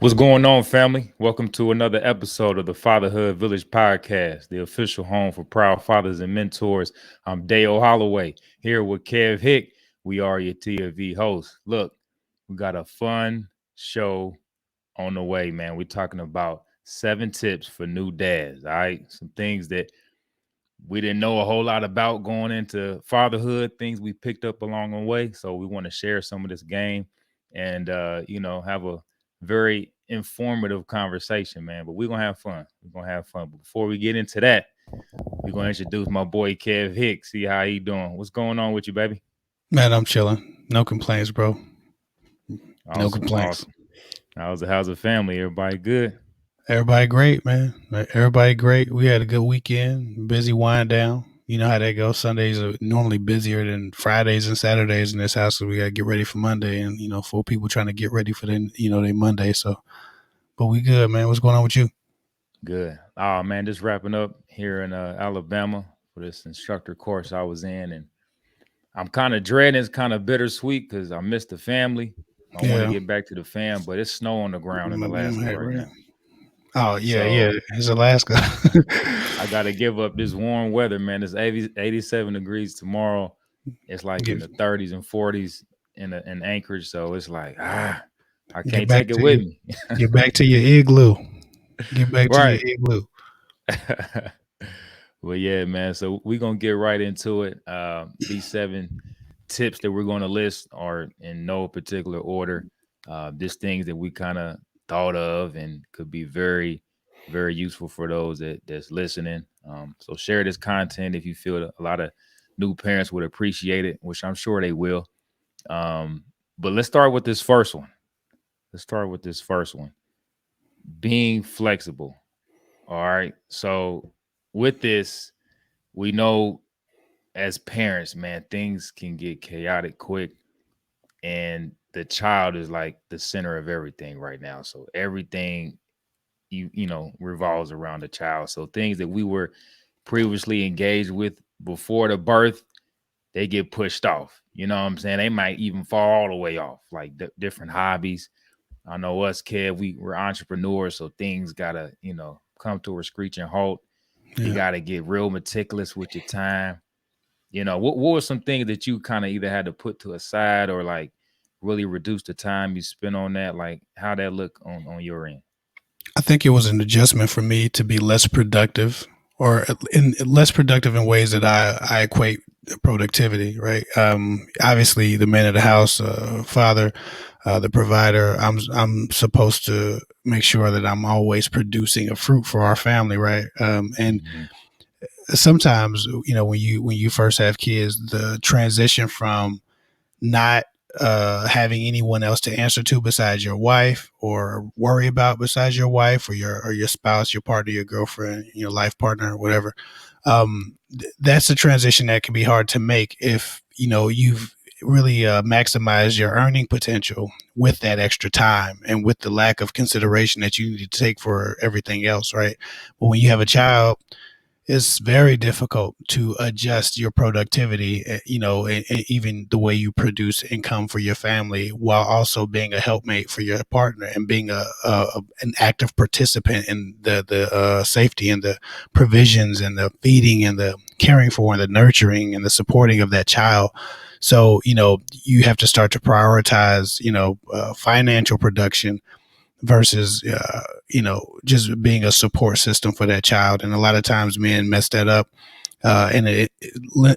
What's going on, family? Welcome to another episode of the Fatherhood Village podcast, the official home for proud fathers and mentors. I'm Dale Holloway here with Kev Hick. We are your TFV hosts. Look, we got a fun show on the way, man. We're talking about 7 tips for new dads. All right, some things that we didn't know a whole lot about going into fatherhood, things we picked up along the way. So we want to share some of this game and have a very informative conversation, man. But we're gonna have fun. We're gonna have fun. But before we get into that, we're gonna introduce my boy Kev Hicks. See how he doing. What's going on with you, baby? Man, I'm chilling. No complaints, bro. No Awesome, complaints. awesome. How's the family? Everybody good? Everybody great, man. Everybody great. We had a good weekend. Busy wind down. You know how that goes. Sundays are normally busier than Fridays and Saturdays in this house, so we got to get ready for Monday. And for people trying to get ready for their Monday. So, but we good, man. What's going on with you? Good. Oh man, just wrapping up here in Alabama for this instructor course I was in, and I'm kind of dreading. It's kind of bittersweet because I miss the family. I want to Yeah. get back to the fam, but it's snow on the ground in Alaska right now. Oh yeah, yeah. So It's Alaska. I got to give up this warm weather, man. It's 87 degrees tomorrow. It's like in get the 30s and 40s in Anchorage. So it's like, I get can't back take it to with you. me. Get back to your igloo. Get back to your Right. igloo. Well, yeah, man. So we're gonna get right into it. These 7 tips that we're gonna list are in no particular order. Just things that we kind of thought of and could be very, very useful for those that's listening. So share this content if you feel that a lot of new parents would appreciate it, which I'm sure they will. But let's start with this first one. Let's start with this first one. Being flexible. All right. So with this, we know as parents, man, things can get chaotic quick. And the child is like the center of everything right now. So everything revolves around the child. So things that we were previously engaged with before the birth, they get pushed off. You know what I'm saying? They might even fall all the way off, like different hobbies. I know us, kid, we're entrepreneurs, so things gotta, come to a screeching halt. You Yeah. gotta get real meticulous with your time. What were some things that you kind of either had to put to a side or like really reduce the time you spend on that? Like how that look on your end? I think it was an adjustment for me to be less productive or in less productive in ways that I equate productivity, right? Obviously, the man of the house, father, the provider. I'm supposed to make sure that I'm always producing a fruit for our family, right? And Hmm. sometimes, when you first have kids, the transition from not having anyone else to answer to besides your wife or worry about besides your wife or your spouse, your partner, your girlfriend, your life partner, or whatever. That's a transition that can be hard to make if you've really maximized your earning potential with that extra time and with the lack of consideration that you need to take for everything else, right? But when you have a child, it's very difficult to adjust your productivity, and even the way you produce income for your family while also being a helpmate for your partner and being an active participant in the safety and the provisions and the feeding and the caring for and the nurturing and the supporting of that child. So, you have to start to prioritize, financial production versus just being a support system for that child. And a lot of times men mess that up, and it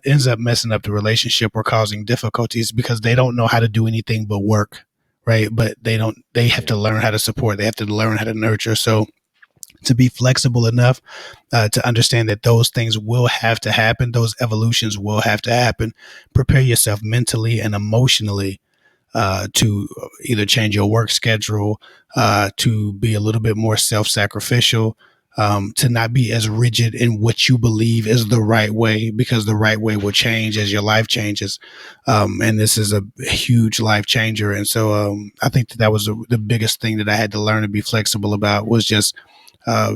ends up messing up the relationship or causing difficulties because they don't know how to do anything but work, right? But they have Yeah. to learn how to support, they have to learn how to nurture. So to be flexible enough to understand that those things will have to happen, those evolutions will have to happen. Prepare yourself mentally and emotionally to either change your work schedule, to be a little bit more self sacrificial, to not be as rigid in what you believe is the right way, because the right way will change as your life changes. And this is a huge life changer. And so I think that was the biggest thing that I had to learn to be flexible about, was just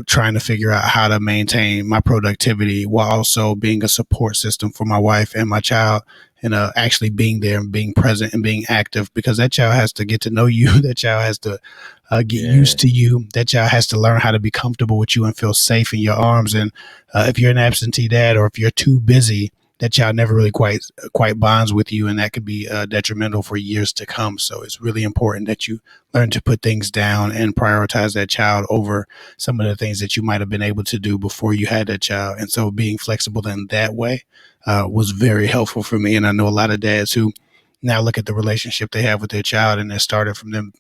trying to figure out how to maintain my productivity while also being a support system for my wife and my child, and actually being there and being present and being active, because that child has to get to know you. That child has to get Yeah. used to you. That child has to learn how to be comfortable with you and feel safe in your arms. And if you're an absentee dad, or if you're too busy, that child never really quite bonds with you, and that could be detrimental for years to come. So it's really important that you learn to put things down and prioritize that child over some of the things that you might have been able to do before you had that child. And so being flexible in that way was very helpful for me. And I know a lot of dads who now look at the relationship they have with their child, and it started from them,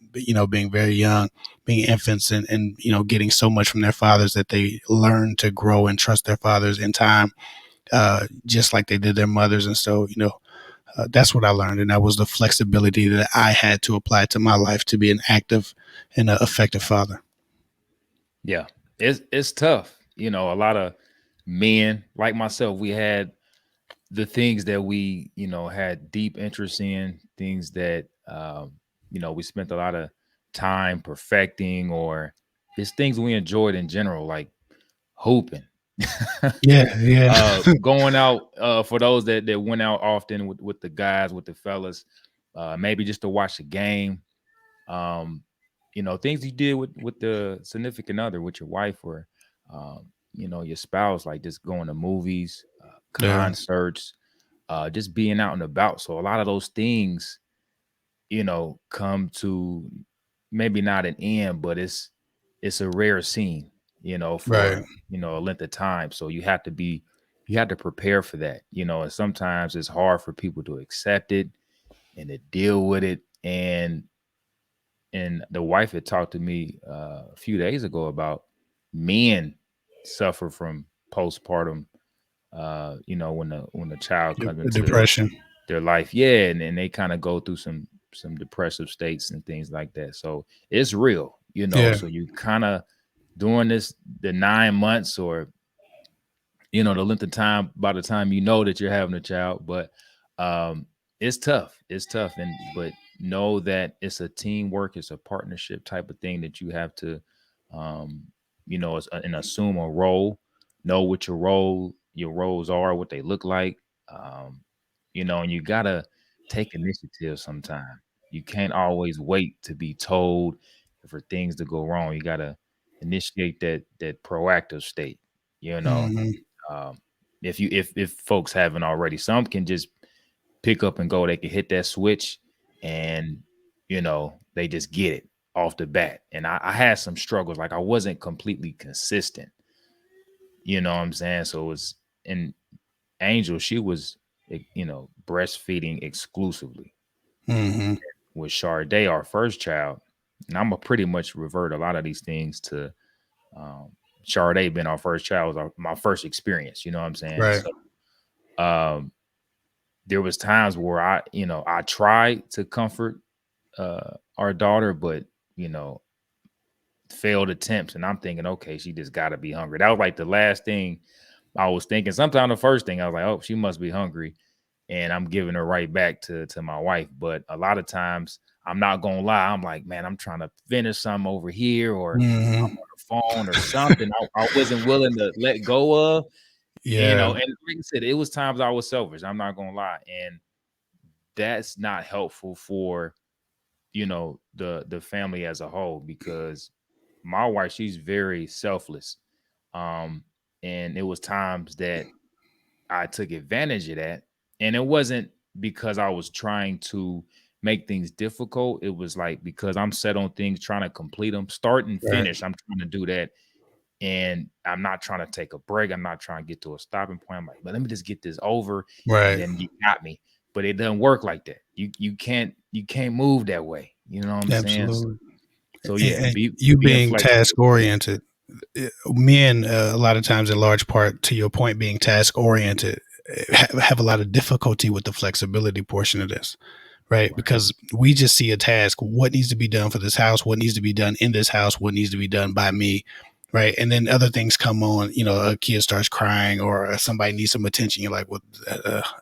being very young, being infants, and getting so much from their fathers that they learn to grow and trust their fathers in time, just like they did their mothers. And so, that's what I learned. And that was the flexibility that I had to apply to my life to be an active and effective father. Yeah. It's tough. A lot of men like myself, we had the things that we, had deep interest in, things that we spent a lot of time perfecting, or just things we enjoyed in general, like hooping. Yeah, yeah. Going out, for those that went out often with the guys, with the fellas, maybe just to watch the game. Um, things you did with the significant other, with your wife, or your spouse, like just going to movies, Yeah, concerts, just being out and about. So a lot of those things, come to maybe not an end, but it's a rare scene, right. for a length of time. So you have to prepare for that, and sometimes it's hard for people to accept it and to deal with it. And the wife had talked to me a few days ago about men suffer from postpartum, when the child comes into Depression. their life. Yeah, and they kind of go through some depressive states and things like that. So it's real, Yeah. so you kind of doing this the 9 months, or the length of time by the time that you're having a child. But um it's tough, but know that it's a teamwork, it's a partnership type of thing, that you have to um and assume a role, know what your roles are, what they look like. um and you gotta take initiative sometime. You can't always wait to be told for things to go wrong. You gotta initiate that proactive state, you know Hmm. um, if folks haven't already. Some can just pick up and go. They can hit that switch, and they just get it off the bat. And I had some struggles. Like, I wasn't completely consistent. You know what I'm saying? So it was, and Angel, she was, breastfeeding exclusively. Hmm. With Sharday, our first child, and I'm gonna pretty much revert a lot of these things to um Sharday being our first child, was my first experience. You know what I'm saying? Right. So um there was times where I tried to comfort our daughter, but you know, failed attempts. And I'm thinking, okay, she just gotta be hungry. That was like the last thing I was thinking. Sometimes the first thing I was like, oh, she must be hungry. And I'm giving her right back to my wife. But a lot of times, I'm not gonna lie, I'm like, man, I'm trying to finish something over here, or I'm Hmm. on the phone or something. I wasn't willing to let go of, Yeah. and like I said, it was times I was selfish. I'm not gonna lie. And that's not helpful for the family as a whole, because my wife, she's very selfless. um and it was times that I took advantage of that, and it wasn't because I was trying to make things difficult. It was like, because I'm set on things, trying to complete them, start and Right. finish. I'm trying to do that, and I'm not trying to take a break. I'm not trying to get to a stopping point. I'm like, but let me just get this over, and Right. then you got me. But it doesn't work like that. You can't move that way. You know what I'm saying? So, Absolutely. yeah, And be you being being flexible. task oriented, men, a lot of times, in large part, to your point, being task oriented, have a lot of difficulty with the flexibility portion of this, right? Right. Because we just see a task, what needs to be done for this house, what needs to be done in this house, what needs to be done by me. right? And then other things come on, a kid starts crying or somebody needs some attention. You're like, well,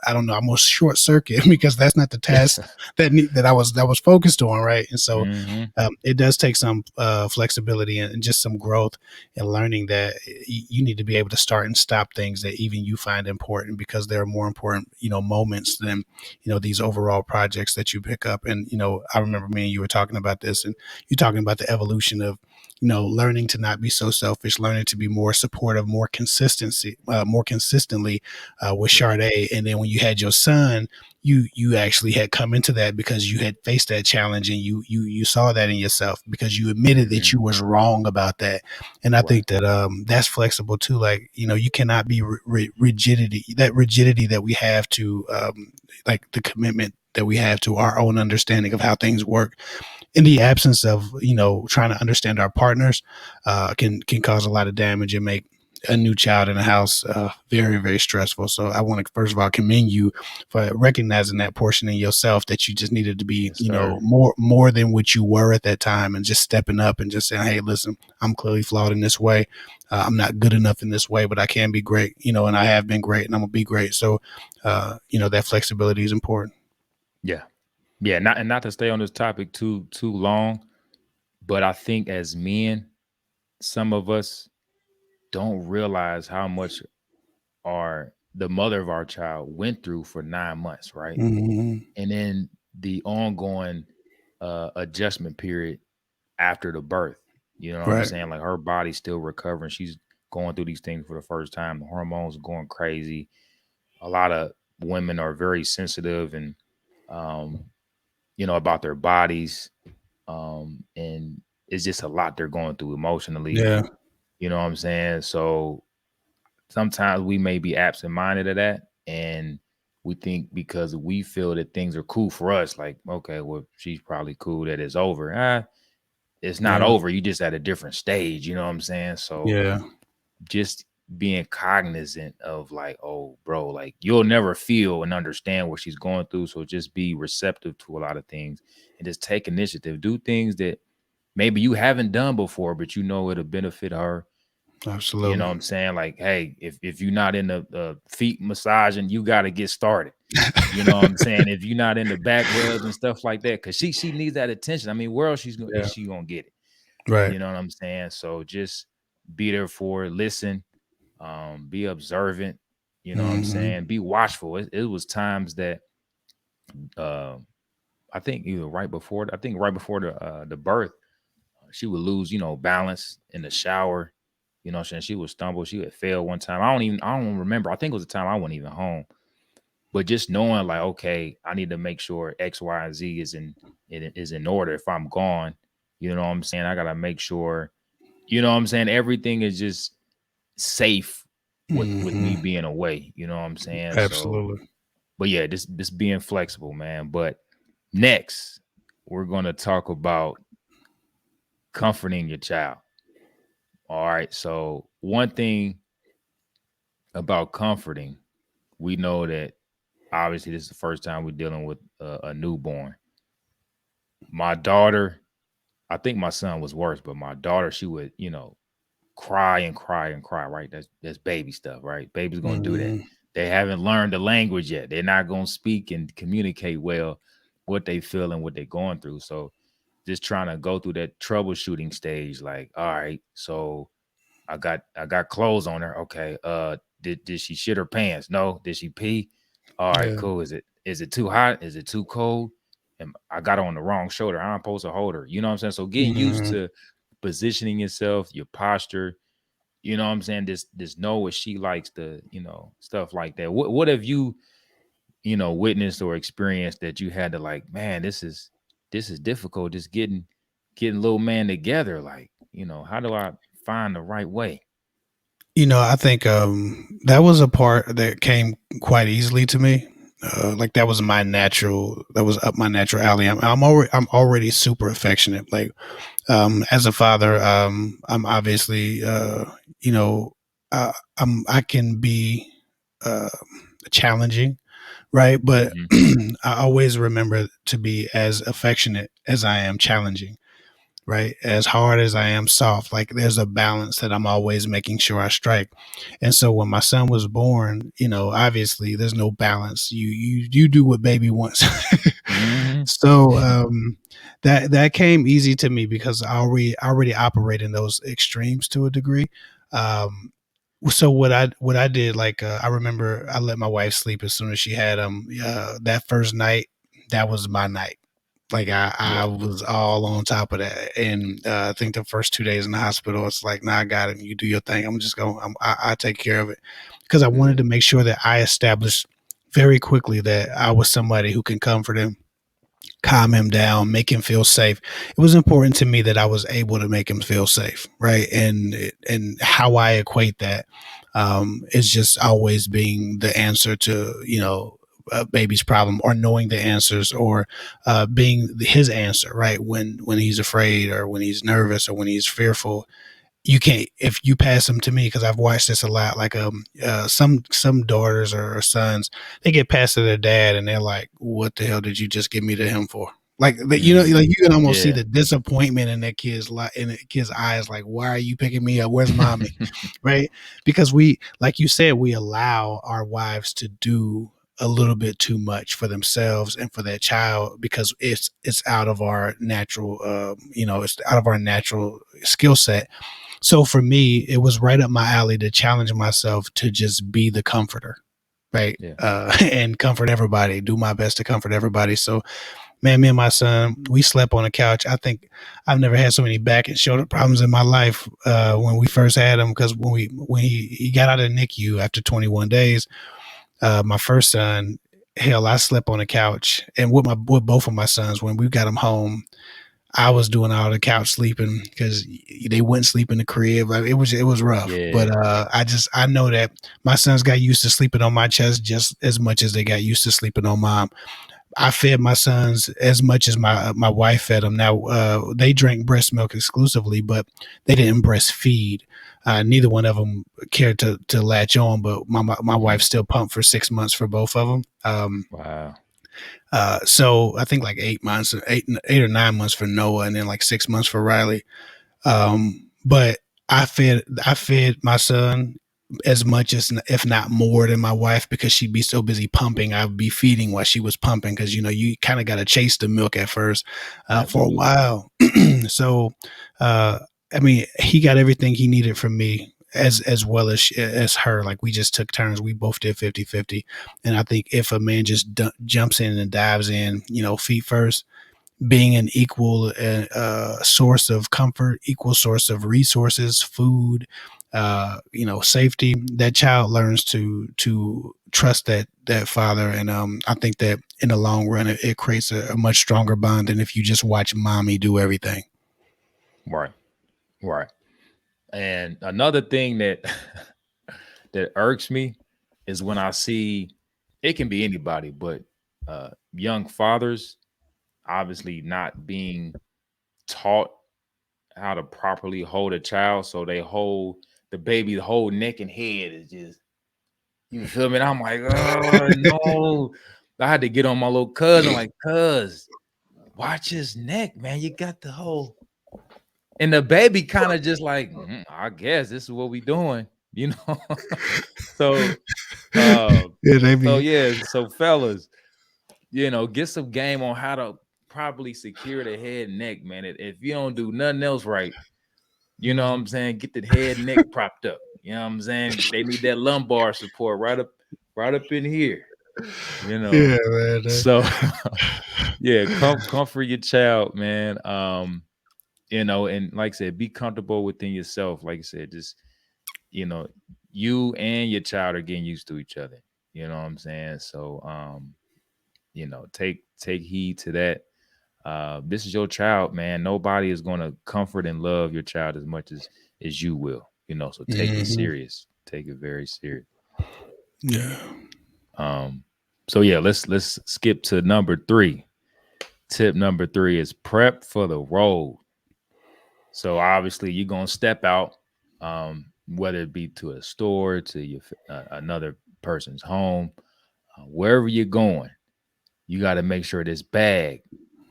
I don't know, I'm gonna short circuit because that's not the task that I was focused on, right? And so Hmm. it does take some flexibility and just some growth and learning that you need to be able to start and stop things that even you find important, because there are more important, moments than, these overall projects that you pick up. And, I remember me and you were talking about this, and you're talking about the evolution of, learning to not be so selfish, learning to be more supportive, more consistently with Sade. And then when you had your son, you actually had come into that because you had faced that challenge, and you saw that in yourself because you admitted that Hmm. you was wrong about that. And I Right. think that that's flexible too. Like, you cannot be rigidity that we have to like the commitment that we have to our own understanding of how things work in the absence of, trying to understand our partners, can cause a lot of damage and make a new child in the house very, very stressful. So I want to first of all commend you for recognizing that portion in yourself, that you just needed to be, Yes, sir. more than what you were at that time, and just stepping up and just saying, hey, listen, I'm clearly flawed in this way. I'm not good enough in this way, but I can be great, and I have been great, and I'm gonna be great. So that flexibility is important. Yeah. Yeah. Not to stay on this topic too long, but I think as men, some of us don't realize how much the mother of our child went through for 9 months, right? Hmm. And then the ongoing adjustment period after the birth. You know what I'm Right. saying? Like her body's still recovering. She's going through these things for the first time. The hormones are going crazy. A lot of women are very sensitive and um, about their bodies. And it's just a lot they're going through emotionally. Yeah. You know what I'm saying? So sometimes we may be absent-minded of that, and we think because we feel that things are cool for us, like, okay, well, she's probably cool that it's over. It's not Yeah. over. You just at a different stage. You know what I'm saying? So Yeah. just being cognizant of like, oh, bro, like you'll never feel and understand what she's going through. So just be receptive to a lot of things and just take initiative. Do things that maybe you haven't done before, but it'll benefit her. You know Absolutely. what I'm saying? Like, hey, if you're not in the feet massaging, you got to get started. You know what I'm saying? If you're not in the back rubs and stuff like that, because she needs that attention. I mean, where else is Yeah. she gonna get it? Right. You know what I'm saying? So just be there for her, listen, be observant. You know what I'm Hmm. saying? Be watchful. It was times that uh, I think right before the birth, she would lose, balance in the shower. You know what I'm saying? She would stumble. She would fail one time. I don't remember. I think it was a time I wasn't even home. But just knowing like, okay, I need to make sure X, Y, and Z is in order if I'm gone. You know what I'm saying? I gotta make sure, you know what I'm saying, everything is just safe with me Hmm. being away. You know what I'm saying? So, Absolutely. but yeah, this being flexible, man. But next, we're gonna talk about comforting your child. All right. So one thing about comforting, we know that obviously this is the first time we're dealing with a newborn. My daughter, I think my son was worse, but my daughter, she would, cry and cry and cry, right? That's baby stuff, right? Baby's gonna do that. Hmm. They haven't learned the language yet. They're not gonna speak and communicate well what they feel and what they're going through. So just trying to go through that troubleshooting stage, like, all right, so I got clothes on her. Okay. Did she shit her pants? No. Did she pee? All right, Yeah. cool. Is it too hot? Is it too cold? And I got her on the wrong shoulder. I'm supposed to hold her. You know what I'm saying? So getting used Hmm. to positioning yourself, your posture, you know what I'm saying? This know what she likes to, stuff like that. What have you, witnessed or experienced that you had to like, man, this is difficult. Just getting little man together. Like, how do I find the right way? I think that was a part that came quite easily to me. Like that was up my natural alley. I'm already super affectionate. Like as a father, I'm obviously you know I can be uh, challenging, right? But Mhm. I always remember to be as affectionate as I am challenging, right? As hard as I am soft, like there's a balance that I'm always making sure I strike. And so when my son was born, obviously there's no balance. You do what baby wants. Hmm. So that came easy to me because I already operate in those extremes to a degree. Um, so what I did, like I remember I let my wife sleep as soon as she had him. That first night, that was my night. Like I Yeah. was all on top of that, and I think the first 2 days in the hospital, it's like, nah, I got it. You do your thing. I'm just going. I take care of it because I wanted Good. to make sure that I established very quickly that I was somebody who can comfort him, calm him down, make him feel safe. It was important to me that I was able to make him feel safe, right? And how I equate that is just always being the answer to a baby's problem, or knowing the answers, or being his answer, right? When he's afraid, or when he's nervous, or when he's fearful, you can't, if you pass them to me, because I've watched this a lot. Like some daughters or sons, they get passed to their dad and they're like, what the hell did you just give me to him for? Like that, Hmm. like you can almost see Yeah. the disappointment in that kid's in the kid's eyes. Like, why are you picking me up? Where's mommy? Right? Because we, like you said, we allow our wives to do a little bit too much for themselves and for their child, because it's out of our natural, it's out of our natural skill set. So for me, it was right up my alley to challenge myself to just be the comforter, right? Yeah. And comfort everybody, do my best to comfort everybody. So, man, me and my son, we slept on the couch. I think I've never had so many back and shoulder problems in my life when we first had him, because when he got out of the NICU after 21 days, my first son, hell, I slept on the couch. And with both of my sons, when we got them home, I was doing all the couch sleeping because they wouldn't sleep in the crib. Like, it was rough, but Yeah. I know that my sons got used to sleeping on my chest just as much as they got used to sleeping on mine. I fed my sons as much as my wife fed them. Now they drank breast milk exclusively, but they didn't breastfeed. Neither one of them cared to latch on, but my Hmm. wife still pumped for 6 months for both of them. Wow. So I think like 8 months, 8 or 9 months for Noah, and then like 6 months for Riley. But I fed my son as much as, if not more, than my wife, because she'd be so busy pumping. I'd be feeding while she was pumping, because you kind of got to chase the milk at first for a Absolutely. while. So, uh, I mean, he got everything he needed from me, as well as her. Like, we just took turns. We both did 50-50. And I think if a man just jumps in and dives in, feet first, being an equal source of comfort, equal source of resources, food, safety, that child learns to trust that father. And I think that in the long run, it creates a much stronger bond than if you just watch mommy do everything. Right. Right. And another thing that that irks me is when I see, it can be anybody, but young fathers obviously not being taught how to properly hold a child. So they hold the baby, the whole neck and head is just, you feel me? And I'm like, oh no. I had to get on my little cousin, like, cuz, watch his neck, man. You got the whole, and the baby kind of just like, I guess this is what we doing, you know. So uh Yeah, they so be. yeah, so fellas, get some game on how to properly secure the head and neck, man. If you don't do nothing else right, you know what I'm saying, get the head and neck propped up. You know what I'm saying? They need that lumbar support right up in here, you know. Yeah, man. So yeah, comfort your child, man. And like I said, be comfortable within yourself. Like I said, just you know, you and your child are getting used to each other. You know what I'm saying? So take heed to that. This is your child, man. Nobody is gonna comfort and love your child as much as you will. So take it Hmm. serious. Take it very serious. Yeah. Um, so yeah, let's skip to number three. Tip number three is prep for the road. So obviously you're gonna step out, whether it be to a store, to another person's home, wherever you're going. You got to make sure this bag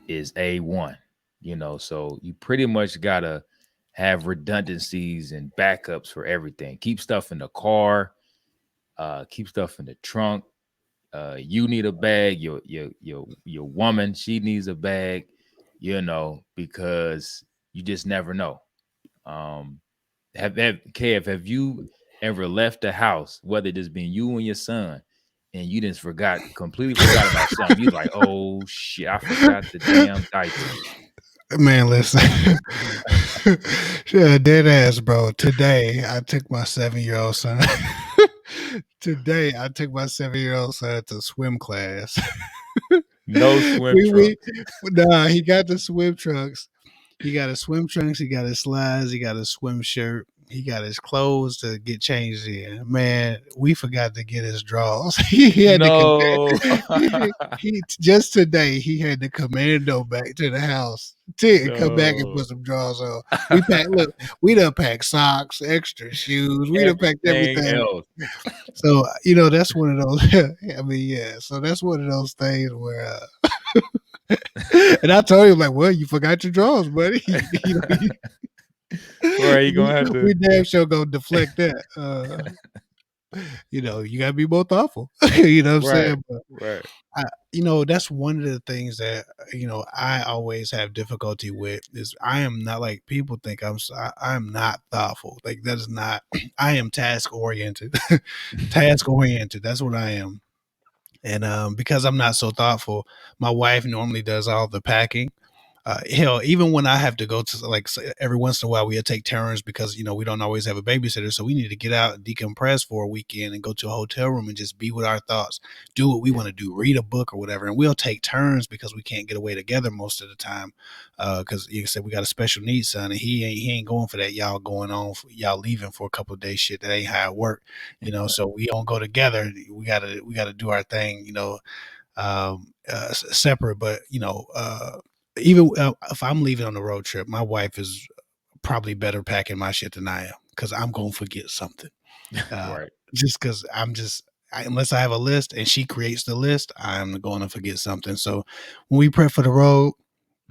is A1. So you pretty much gotta have redundancies and backups for everything. Keep stuff in the car, keep stuff in the trunk. You need a bag. Your woman, she needs a bag. Because you just never know. Um, have you ever left the house, whether it just been you and your son, and you just completely forgot about something? You like, oh shit, I forgot the damn diaper. Man, listen. Yeah, dead ass, bro. Today I took my 7-year-old son. Today I took my 7-year-old son to swim class. No swim we trunks. nah, he got the swim trunks. He got his swim trunks, he got his slides, he got his swim shirt, he got his clothes to get changed in. Man, we forgot to get his drawers. He had to come No. he just today he had the commando back to the house to come back and No. put some drawers on. We packed look, we done packed socks, extra shoes, we done packed Everything everything. else. So, that's one of those I mean, yeah. So that's one of those things where and I told him like, well, you forgot your drawers, buddy. Right, you gonna have We to. damn sure gonna deflect that. You gotta be more thoughtful. You know what I'm Right, saying? But right. I, that's one of the things that I always have difficulty with is I am not like people think I am not thoughtful. Like that is not. I am task oriented. Task oriented. That's what I am. And because I'm not so thoughtful, my wife normally does all the packing. Hell, even when I have to go to like every once in a while, we'll take turns because we don't always have a babysitter, so we need to get out and decompress for a weekend and go to a hotel room and just be with our thoughts, do what we want to do, read a book or whatever, and we'll take turns because we can't get away together most of the time. Because like I said, we got a special needs son, and he ain't going for that. Y'all going on, y'all leaving for a couple of days. Shit, that ain't how it work. So we don't go together. We gotta do our thing. Separate, but even if I'm leaving on a road trip, my wife is probably better packing my shit than I am because I'm gonna forget something. Uh, Right. just because unless I have a list and she creates the list, I'm going to forget something. So when we prep for the road,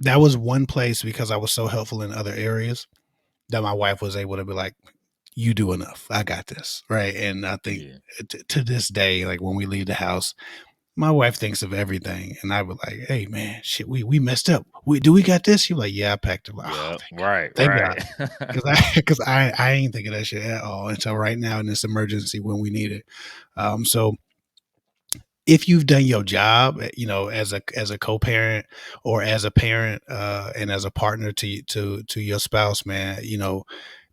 that was one place because I was so helpful in other areas that my wife was able to be like, "You do enough. I got this." Right. And I think Yeah. to this day, like when we leave the house, my wife thinks of everything, and I was like, "Hey, man, shit, we messed up. We got this." She was like, "Yeah, I packed it." Like, oh, Yeah. Right. thank God, Right. because I ain't thinking that shit at all until right now in this emergency when we need it. So if you've done your job, as a co-parent or as a parent, and as a partner to your spouse, man,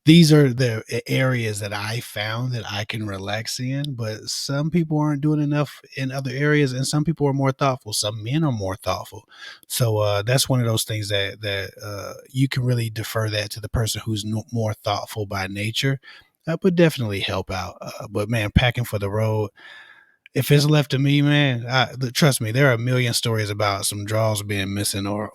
these are the areas that I found that I can relax in, but some people aren't doing enough in other areas, and some people are more thoughtful. Some men are more thoughtful. So that's one of those things that you can really defer that to the person who's more thoughtful by nature. But definitely help out. But man, packing for the road, if it's left to me, man, trust me, there are a million stories about some drawers being missing or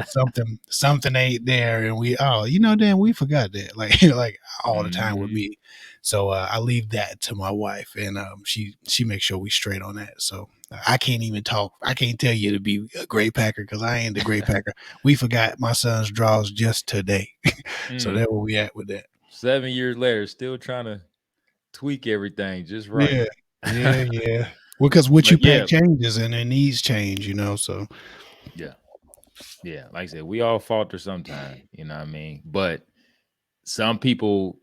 something ain't there, and damn, we forgot that, like like all the time with Hmm. me. So I leave that to my wife, and she makes sure we straight on that. So I can't even talk. I can't tell you to be a great packer because I ain't the great packer. We forgot my son's drawers just today, so Mm. that's where we at with that. 7 years later, still trying to tweak everything just right. Yeah, yeah. Well, because what you But pack yeah, changes and their needs change, so. yeah, yeah. Like I said, we all falter sometime. You know what I mean? But some people,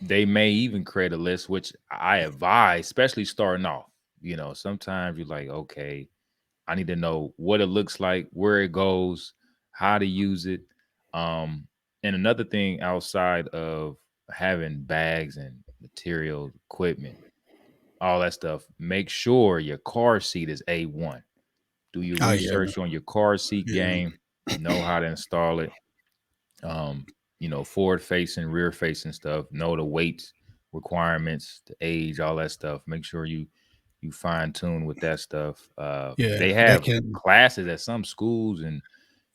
they may even create a list, which I advise, especially starting off. Sometimes you're like, okay, I need to know what it looks like, where it goes, how to use it. Um, and another thing outside of having bags and materials, equipment, all that stuff, make sure your car seat is A1. Do your Oh yeah, research on your car seat yeah, game, know how to install it. Um, forward facing, rear facing stuff, know the weights requirements, the age, all that stuff. Make sure you fine tune with that stuff. yeah. They They have can, classes at some schools and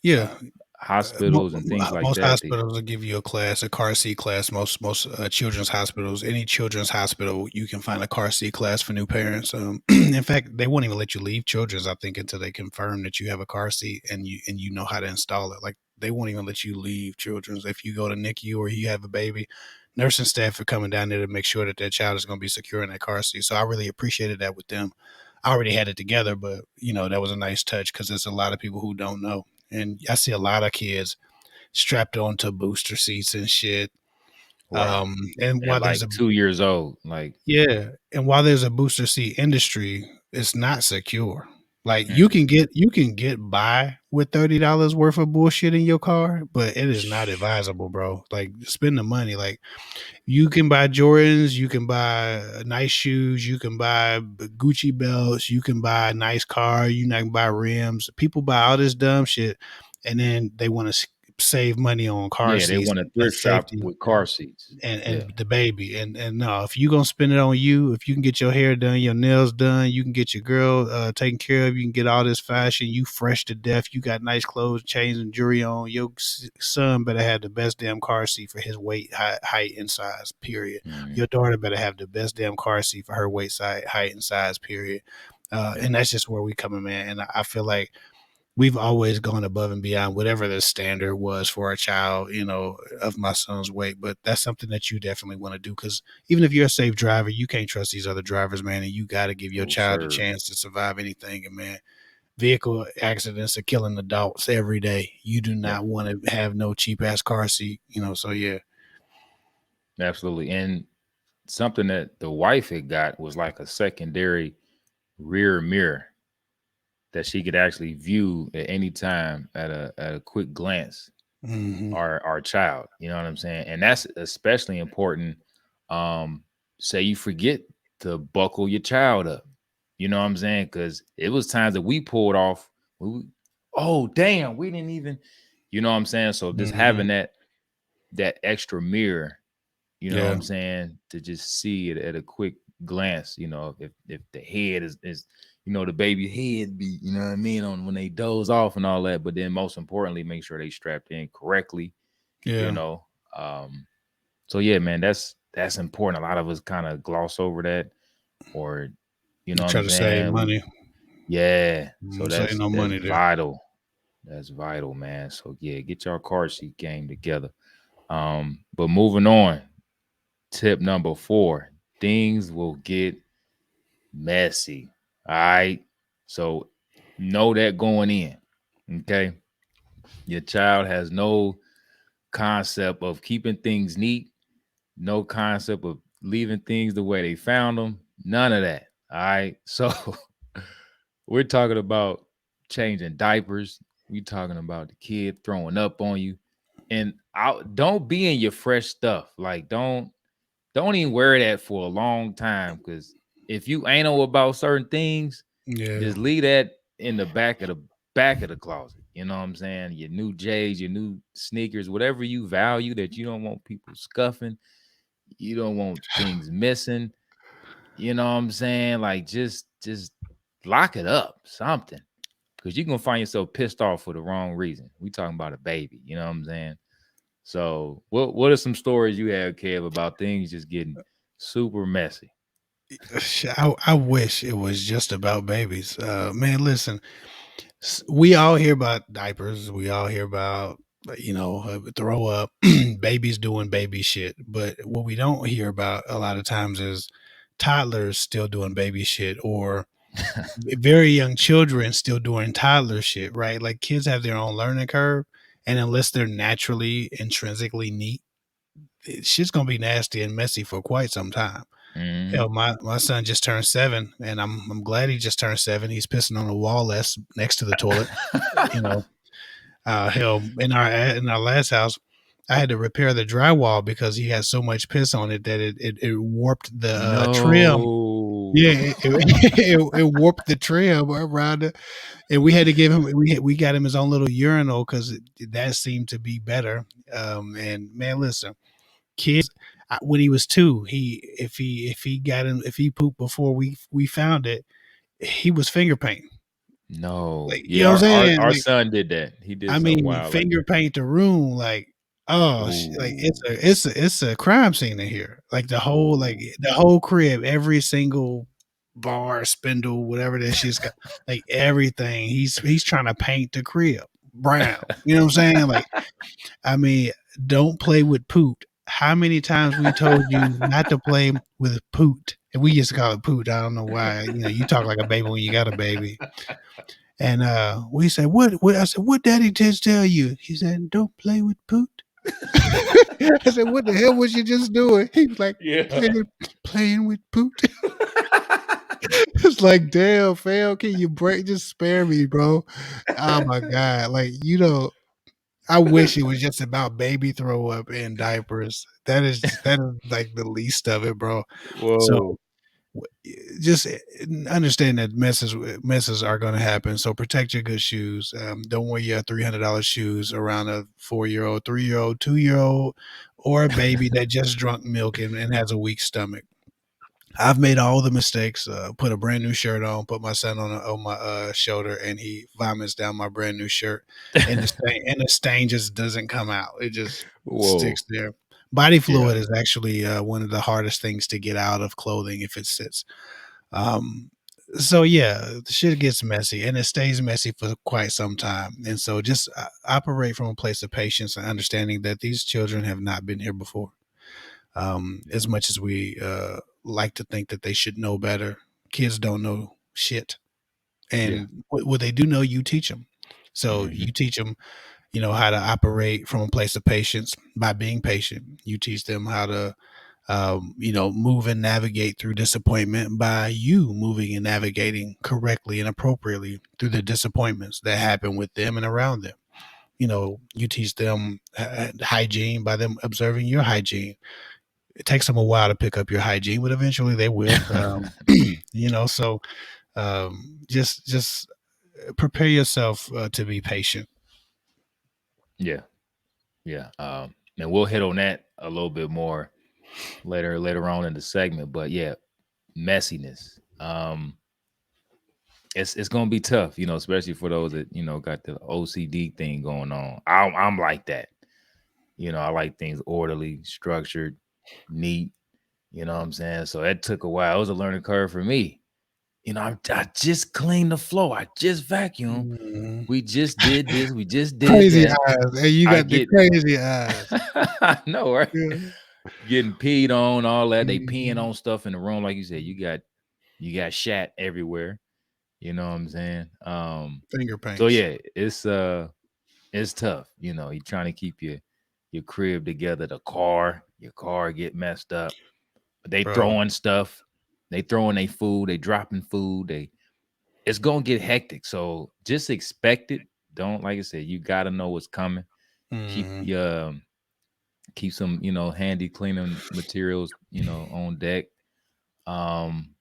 yeah. uh, hospitals and things like Most that. They, hospitals will give you a class, a car seat class. Most children's hospitals, any children's hospital, you can find a car seat class for new parents. In fact, they won't even let you leave children's, I think, until they confirm that you have a car seat and you know how to install it. Like they won't even let you leave children's if you go to NICU or you have a baby. Nursing staff are coming down there to make sure that their child is going to be secure in that car seat. So I really appreciated that with them. I already had it together, but that was a nice touch because there's a lot of people who don't know, and I see a lot of kids strapped onto booster seats and shit. Right. And At while there's like a 2 years old. Like, yeah, and while there's a booster seat industry, it's not secure. Like mm-mm. you can get by with $30 worth of bullshit in your car, but it is not advisable, bro. Like spend the money. Like you can buy Jordans, you can buy nice shoes, you can buy Gucci belts, you can buy a nice car, you can buy rims. People buy all this dumb shit, and then they want to save money on car Yeah, they seats want a and thrift shop safety with car seats. Yeah. and the baby. And no, if you gonna spend it on you, if you can get your hair done, your nails done, you can get your girl taken care of, you can get all this fashion, you fresh to death, you got nice clothes, chains, and jewelry on. Your son better have the best damn car seat for his weight, height, and size. Period. Mm-hmm. Your daughter better have the best damn car seat for her weight, size, height, and size. Period. Yeah. And that's just where we come in, man. And I feel like we've always gone above and beyond whatever the standard was for a child, of my son's weight. But that's something that you definitely want to do because even if you're a safe driver, you can't trust these other drivers, man. And you got to give your No, child a sir. chance to survive anything. And man, vehicle accidents are killing adults every day. You do Yeah, not want to have no cheap ass car seat, So yeah. absolutely. And something that the wife had got was like a secondary rear mirror that she could actually view at any time at a quick glance Hmm. our child. You know what I'm saying? And that's especially important. Say you forget to buckle your child up. You know what I'm saying? Because it was times that we pulled off. Oh damn, we didn't even. You know what I'm saying? So just Hmm. having that extra mirror, you know what Yeah. I'm saying, to just see it at a quick glance. If the head is the baby head be, you know what I mean, on when they doze off and all that. But then most importantly, make sure they strapped in correctly. You Yeah. know, um, so yeah, man, that's important. A lot of us kind of gloss over that, or you know You what try I'm to save saying. money. Yeah, so So ain't that's no that's money there. vital. That's vital, man. So yeah, get your car seat game together. But moving on, tip number 4: things will get messy. All right, so know that going in. Okay, your child has no concept of keeping things neat, no concept of leaving things the way they found them. None of that. All right. So we're talking about changing diapers. We talking about the kid throwing up on you. And don't be in your fresh stuff. Like don't even wear that for a long time. Cause if you anal about certain things, Yeah. just leave that in the back of the closet. You know what I'm saying? Your new J's, your new sneakers, whatever you value that you don't want people scuffing, you don't want things missing. You know what I'm saying? Like just lock it up, something. Cause you're gonna find yourself pissed off for the wrong reason. We talking about a baby, you know what I'm saying? So what are some stories you have, Kev, about things just getting super messy? I wish it was just about babies. Man, listen, we all hear about diapers. We all hear about, throw up, babies doing baby shit. But what we don't hear about a lot of times is toddlers still doing baby shit or very young children still doing toddler shit, right? Like kids have their own learning curve. And unless they're naturally intrinsically neat, shit's gonna be nasty and messy for quite some time. Hell, Hmm. my son just turned 7, and I'm glad he just turned 7. He's pissing on the wall less next to the toilet. You know, hell, in our last house, I had to repair the drywall because he had so much piss on it that it warped the trim. No. Yeah, it warped the trim around it, and we had to give him we got him his own little urinal because that seemed to be better. And man, listen, kids, when he was 2, if he pooped before we found it, he was finger painting. No. Like, you Yeah, know what I'm our, saying? our Like, son did that. He did I something mean, wild like finger that. paint the room like, oh, like Ooh. it's a crime scene in here. Like Ooh. the whole crib, every single bar, spindle, whatever that shit's got, like everything. He's trying to paint the crib. brown. You know what I'm saying? Like, I mean, don't play with poot. How many times we told you not to play with poot? And we used to call it poot. I don't know why. You know, you talk like a baby when you got a baby. And we said, what? I said, what daddy just tell you? He said, don't play with poot. I said, what the hell was you just doing? He was like, Yeah. playing with poot. It's like, damn, fam, can you break? Just spare me, bro. Oh my god, like I wish it was just about baby throw up and diapers. That is like the least of it, bro. So Whoa. just understand that messes are going to happen. So protect your good shoes. Don't wear your $300 shoes around a 4-year-old, 3-year-old, 2-year-old, or a baby that just drunk milk and has a weak stomach. I've made all the mistakes. Put a brand new shirt on, put my son on my shoulder, and he vomits down my brand new shirt, and the stain just doesn't come out. It just Whoa. sticks there. Body Yeah. fluid is actually one of the hardest things to get out of clothing if it sits. Um, so yeah, the shit gets messy, and it stays messy for quite some time. And so just operate from a place of patience and understanding that these children have not been here before. As much as we like to think that they should know better, kids don't know shit. Yeah. And what they do know, you teach them. So Hmm. you teach them, how to operate from a place of patience by being patient. You teach them how to, move and navigate through disappointment by you moving and navigating correctly and appropriately through the disappointments that happen with them and around them. You teach them hygiene by them observing your hygiene. It takes them a while to pick up your hygiene, but eventually they will. So just prepare yourself to be patient. Yeah. Yeah. And we'll hit on that a little bit more later on in the segment. But yeah, messiness. It's gonna be tough, especially for those that got the OCD thing going on. I'm like that. I like things orderly, structured, neat. You know what I'm saying? So that took a while. It was a learning curve for me. I just cleaned the floor. I just vacuumed. Mhm. We just did this. We just did Crazy that. eyes. Hey, you I got the get, crazy eyes. I know, right? Yeah. Getting peed on, all that. They peeing Mhm. on stuff in the room, like you said. You got shat everywhere. You know what I'm saying? Finger So paints. yeah, it's tough. You're trying to keep your crib together. Your car get messed up. They Bro. throwing stuff. They throwing their food. They dropping food. It's gonna get hectic. So just expect it. Don't, like I said, you gotta know what's coming. Keep Mhm. your keep some, handy cleaning materials, on deck. Um,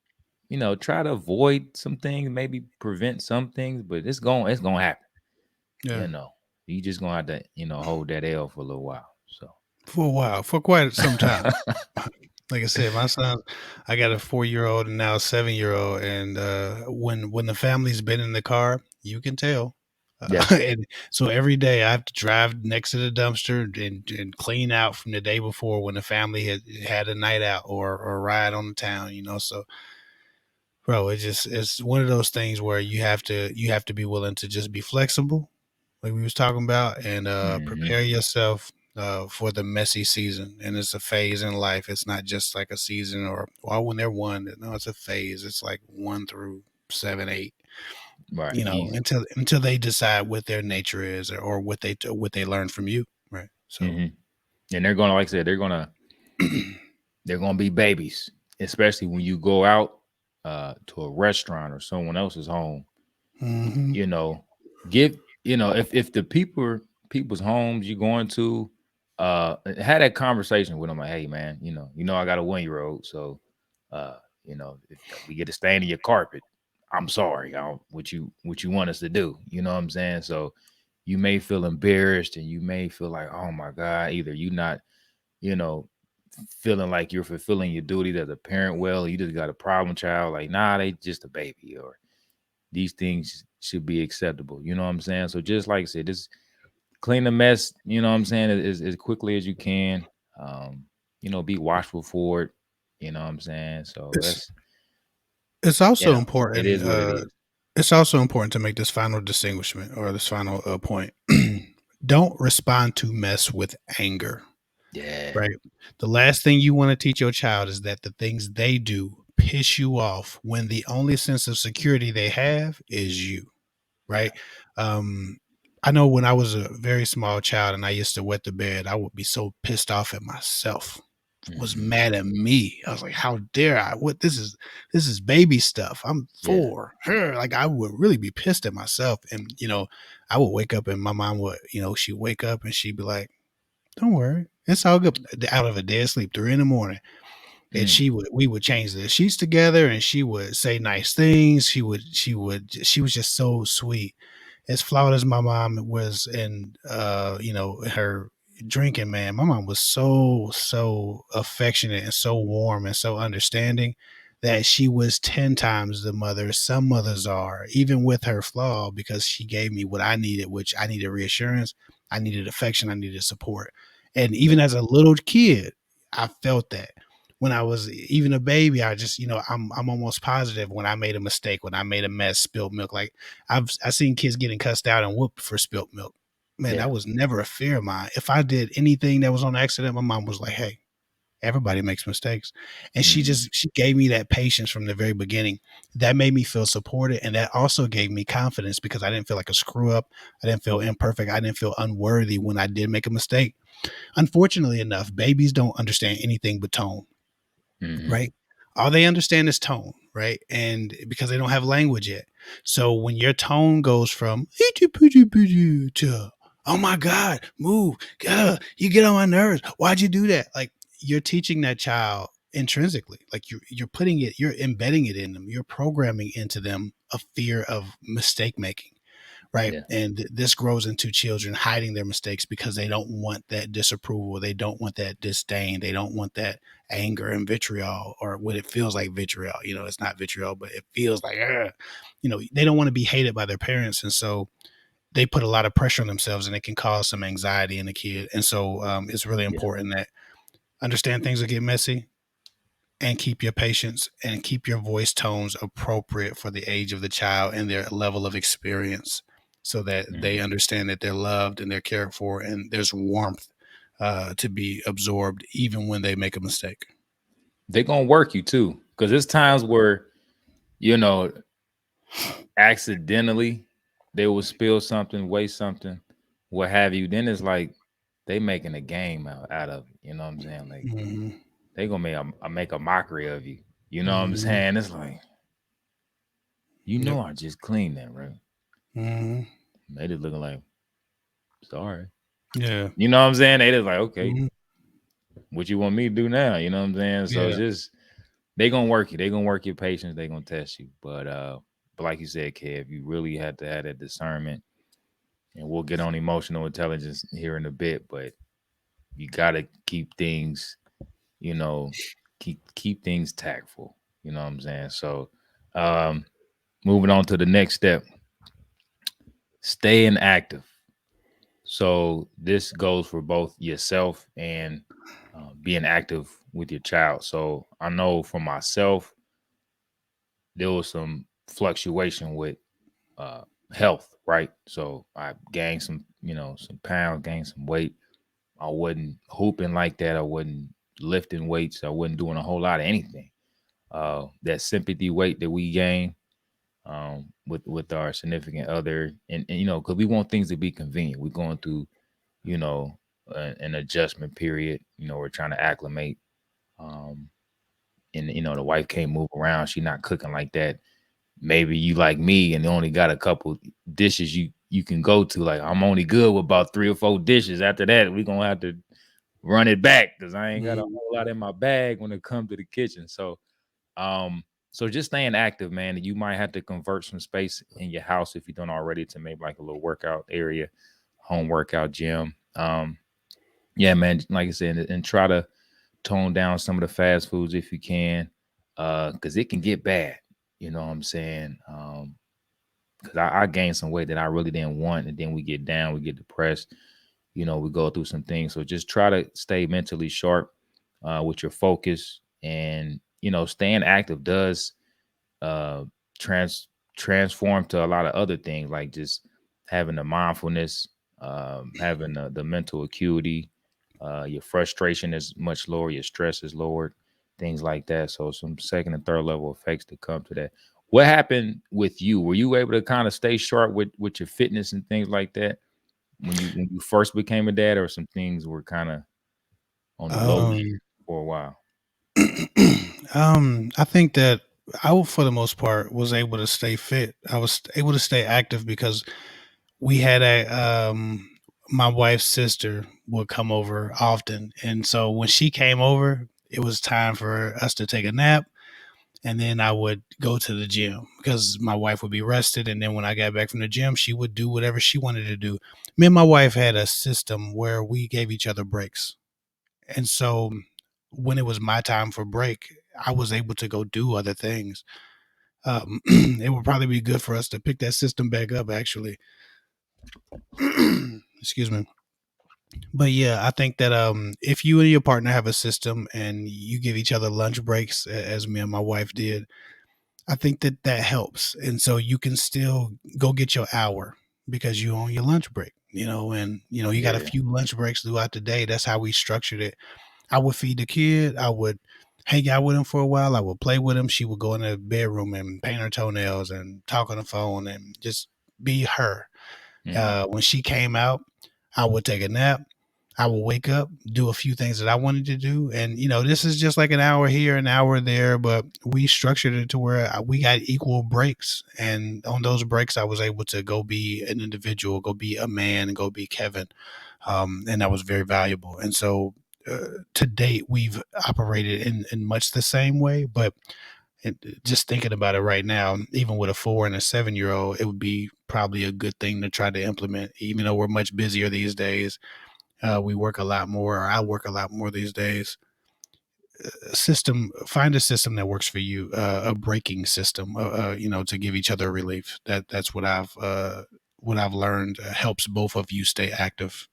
try to avoid some things, maybe prevent some things, but it's gonna happen. Yeah. You know, you just gonna have to, hold that L for a little while. So For a while, for quite some time. Like I said, my son, I got a 4-year-old and now a 7-year-old, and when the family's been in the car, you can tell. yeah. And so every day I have to drive next to the dumpster and clean out from the day before when the family had a night out or a ride on the town. So, bro, it's one of those things where you have to be willing to just be flexible, like we was talking about, and Hmm. prepare yourself for the messy season. And it's a phase in life. It's not just like a season or when they're one. No, it's a phase. It's like 1 through 7, 8. Right. Easy. Until they decide what their nature is or what they learn from you, right? So, Hmm. And they're gonna, like I said, they're gonna be babies, especially when you go out to a restaurant or someone else's home. hmm You know, give if the people's homes you're going to, had that conversation with them, like, hey man, I got a 1 year old, so if we get a stain in your carpet, I'm sorry. I don't, what you want us to do. You know what I'm saying? So you may feel embarrassed and you may feel like, oh my God, either you not, you know, feeling like you're fulfilling your duty as a parent well, you just got a problem child, like, nah, they just a baby, or these things should be acceptable. You know what I'm saying? So just like I said, just clean the mess, you know what I'm saying, as quickly as you can. Um, be watchful for it. You know what I'm saying? So it's that's, it's you also know, it important. is what it is. It's also important to make this final distinguishment or this final point. don't respond to mess with anger, Yeah. right? The last thing you want to teach your child is that the things they do piss you off when the only sense of security they have is you, Yeah. right? Um, I know when I was a very small child and I used to wet the bed, I would be so pissed off at myself, was Hmm. mad at me. I was like, how dare I? What this is baby stuff. I'm Yeah. 4. Like I would really be pissed at myself. And I would wake up and my mom would, she'd wake up and she'd be like, don't worry, it's all good. Out of a dead sleep, 3 in the morning. And Mm. we would change the sheets together and she would say nice things. She was just so sweet. As flawed as my mom was in her drinking, man, my mom was so affectionate and so warm and so understanding that she was 10 times the mother some mothers are, even with her flaw, because she gave me what I needed, which I needed reassurance, I needed affection, I needed support. And Yeah. even as a little kid, I felt that. When I was even a baby, I just, I'm almost positive when I made a mistake, when I made a mess, spilled milk. Like I seen kids getting cussed out and whooped for spilt milk. Man, Yeah. that was never a fear of mine. If I did anything that was on accident, my mom was like, "Hey, everybody makes mistakes," and Hmm. she gave me that patience from the very beginning. That made me feel supported, and that also gave me confidence because I didn't feel like a screw up. I didn't feel imperfect. I didn't feel unworthy when I did make a mistake. Unfortunately enough, babies don't understand anything but tone, Hmm. right? All they understand is tone, right? And because they don't have language yet. So when your tone goes from to oh my God, move, you get on my nerves. Why'd you do that? Like you're teaching that child intrinsically. Like you're putting it, you're embedding it in them, you're programming into them a fear of mistake making, right? Yeah. And this grows into children hiding their mistakes because they don't want that disapproval, they don't want that disdain, they don't want that anger and vitriol, or what it feels like vitriol. It's not vitriol, but it feels like, they don't want to be hated by their parents, and so they put a lot of pressure on themselves, and it can cause some anxiety in the kid. And so it's really Yeah. important that understand things will get messy and keep your patience and keep your voice tones appropriate for the age of the child and their level of experience so that they Hmm. understand that they're loved and they're cared for and there's warmth to be absorbed even when they make a mistake. They're gonna work you too, because there's times where you know accidentally they will spill something, waste something, what have you. Then it's like they making a game out of it. You know what I'm saying? Like Hmm. they gonna make a mockery of you. You know what I'm Hmm. saying? It's like Yep. I just cleaned that, right? Hmm. They just looking like sorry. Yeah. You know what I'm saying? They just like okay, Hmm. what you want me to do now? You know what I'm saying? So Yeah. just they gonna work you. They gonna work your patience. They gonna test you. But like you said, Kev, you really had to have that discernment. And we'll get on emotional intelligence here in a bit, but you gotta keep things, you know, keep things tactful. You know what I'm saying? So um moving on to the next step, staying active. So this goes for both yourself and being active with your child. So I know for myself, there was some fluctuation with uh, health, right? So I gained some pounds, gained some weight. I wasn't hooping like that. I wasn't lifting weights. I wasn't doing a whole lot of anything. That sympathy weight that we gain with our significant other, and because we want things to be convenient. We're going through, you know, an adjustment period. We're trying to acclimate. Um, and the wife can't move around. She's not cooking like that. Maybe you like me and you only got a couple dishes you can go to. Like I'm only good with about 3 or 4 dishes. After that, we're gonna have to run it back because I ain't got a Hmm. whole lot in my bag when it comes to the kitchen. Um, so just staying active, man. You might have to convert some space in your house if you don't already to maybe like a little workout area, home workout gym. Yeah, man. Like I said, and try to tone down some of the fast foods if you can, because it can get bad. You know what I'm saying? Because I gained some weight that I really didn't want, and then we get down, we get depressed. We go through some things. So just try to stay mentally sharp with your focus, and staying active does uh, trans transform to a lot of other things, like just having the mindfulness, having the mental acuity. Your frustration is much lower. Your stress is lowered. Things like that. So some second and third level effects that come to that. What happened with you? Were you able to kind of stay sharp with your fitness and things like that when you first became a dad, or some things were kind of on the low end Um, for a while? I think that for the most part, was able to stay fit. I was able to stay active because we had my wife's sister would come over often. And so when she came over, it was time for us to take a nap. And then I would go to the gym because my wife would be rested. And then when I got back from the gym, she would do whatever she wanted to do. Me and my wife had a system where we gave each other breaks. And so when it was my time for break, I was able to go do other things. It would probably be good for us to pick that system back up, actually. Excuse me. But yeah, I think that if you and your partner have a system and you give each other lunch breaks, as me and my wife did, I think that that helps. And so you can still go get your hour because you on your lunch break, and you got a Yeah. few lunch breaks throughout the day. That's how we structured it. I would feed the kid. I would hang out with him for a while. I would play with him. She would go in the bedroom and paint her toenails and talk on the phone and just be her. Hmm. When she came out, I would take a nap. I would wake up, do a few things that I wanted to do. And, this is just like an hour here, an hour there, but we structured it to where we got equal breaks. And on those breaks, I was able to go be an individual, go be a man, and go be Kevin. And that was very valuable. And so to date, we've operated in much the same way, but just thinking about it right now, even with a 4 and a 7 year old, it would be probably a good thing to try to implement, even though we're much busier these days. We work a lot more, or I work a lot more these days. Find a system that works for you, a breaking system, to give each other relief. That's what I've learned helps both of you stay active.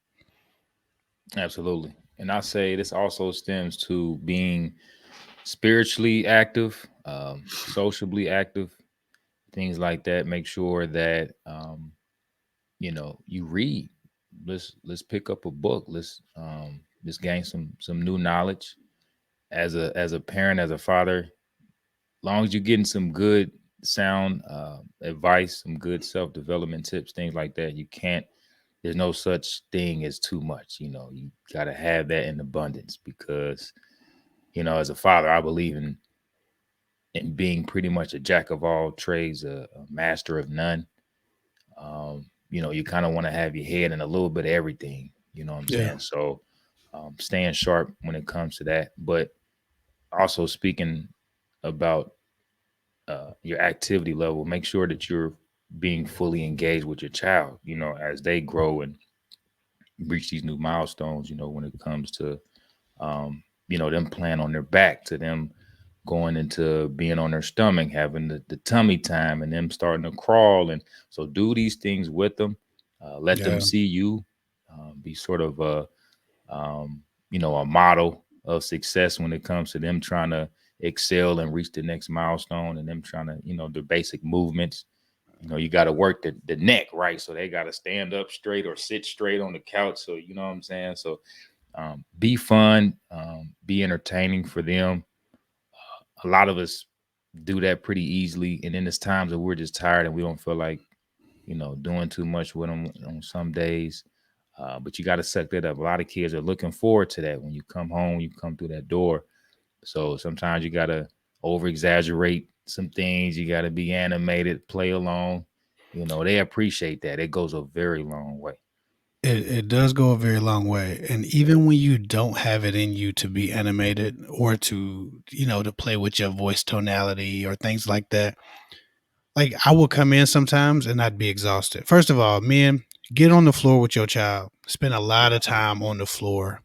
Absolutely. And I say this also stems to being spiritually active, sociably active, things like that. Make sure that you read. Let's pick up a book. Let's gain some new knowledge. As a parent, as a father, long as you're getting some good sound advice, some good self-development tips, things like that, you can't there's no such thing as too much. You got to have that in abundance, because as a father, I believe in being pretty much a jack of all trades, a master of none. You kind of want to have your head in a little bit of everything. You know what I'm Yeah, saying? So staying sharp when it comes to that, but also speaking about your activity level, make sure that you're being fully engaged with your child, as they grow and reach these new milestones, when it comes to, them playing on their back, to them going into being on their stomach, having the tummy time, and them starting to crawl. And so do these things with them, let them yeah. see you, be sort of a model of success when it comes to them trying to excel and reach the next milestone, and them trying to, the basic movements. You got to work the neck, right? So they got to stand up straight or sit straight on the couch. So, you know what I'm saying? So be fun, be entertaining for them. A lot of us do that pretty easily. And then there's times that we're just tired and we don't feel like, doing too much with them on some days. But you got to suck that up. A lot of kids are looking forward to that when you come home, you come through that door. So sometimes you got to over exaggerate some things. You got to be animated, play along. They appreciate that. It goes a very long way. It does go a very long way. And even when you don't have it in you to be animated or to play with your voice tonality or things like that, like I will come in sometimes and I'd be exhausted. First of all, men, get on the floor with your child. Spend a lot of time on the floor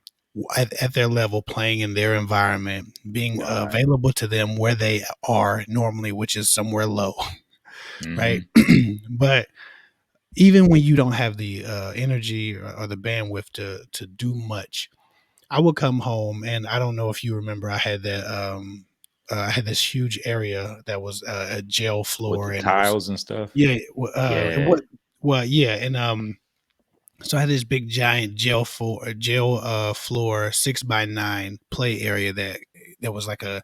at their level, playing in their environment, being Right. available to them where they are normally, which is somewhere low, right? Hmm. But even when you don't have the energy or the bandwidth to do much, I would come home and I don't know if you remember, I had this huge area that was a gel With floor, the and it was tiles and stuff. yeah, Yeah. what well, yeah, and So I had this big giant gel floor 6x9 play area that was like a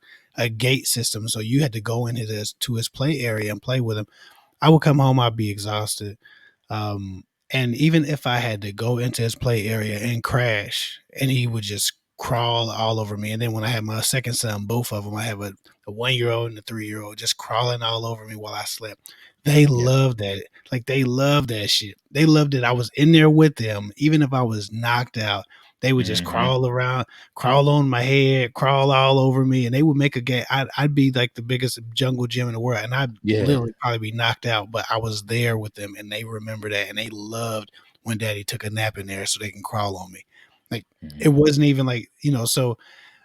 gate system. So you had to go into this to his play area and play with him. I would come home, I'd be exhausted. And even if I had to go into his play area and crash, and he would just crawl all over me. And then when I had my second son, both of them, I have a 1 year old and a 3 year old, just crawling all over me while I slept. They Yeah. loved that. Like they loved that shit. They loved it. I was in there with them, even if I was knocked out. They would just Hmm. crawl around, crawl on my head, crawl all over me, and they would make a game. I'd be like the biggest jungle gym in the world, and I'd Yeah. literally probably be knocked out, but I was there with them, and they remember that, and they loved when Daddy took a nap in there so they can crawl on me. Like it Hmm. wasn't even like so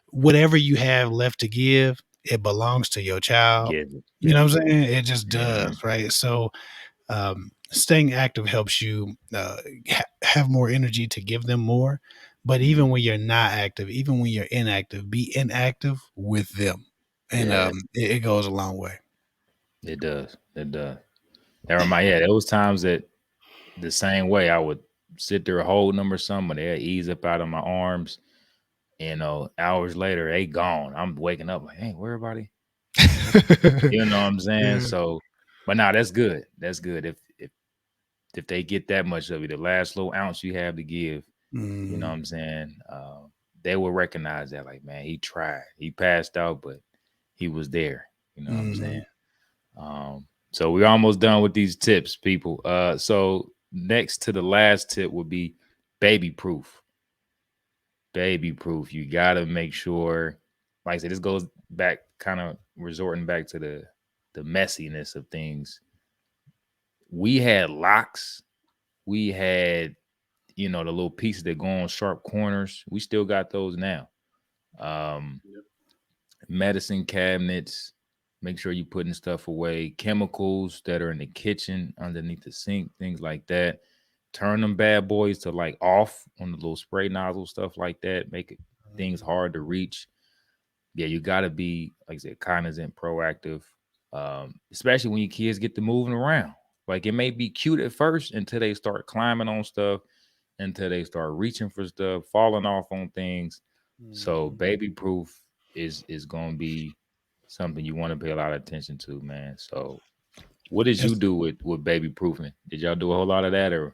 whatever you have left to give, it belongs to your child. Give it. You know Yep. what I'm saying? It just Hmm. does, right? So staying active helps you have more energy to give them more. But even Hmm. when you're not active, even when you're inactive, be inactive with them, and Yeah, it goes a long way. it does. It does. That remind yeah, there was times that the same way I would sit there holding them or something, but they'd ease up out of my arms. Hours later, they gone. I'm waking up like, hey, where everybody? You know what I'm saying? Yeah. So, but now that's good. That's good. If they get that much of you, the last little ounce you have to give, you know what Mhm. I'm saying? They will recognize that, like, man, he tried. He passed out, but he was there. You know what I'm saying? Mhm. So we're almost done with these tips, people. So next to the last tip would be baby proof. Baby proof. You gotta make sure, like I said, this goes back, kind of resorting back to the messiness of things. We had locks. We had, the little pieces that go on sharp corners. We still got those now. Um, Medicine cabinets. Make sure you're putting stuff away. Chemicals that are in the kitchen, underneath the sink, things like that. Turn them bad boys to like off on the little spray nozzle, stuff like that. Make it things hard to reach. Yeah, you got to be, like I said, cognizant, proactive, especially when your kids get to moving around. Like it may be cute at first until they start climbing on stuff, until they start reaching for stuff, falling off on things. So Mhm. baby proof is going to be something you want to pay a lot of attention to, man. So what did you Yes. do with baby proofing? Did y'all do a whole lot of that, or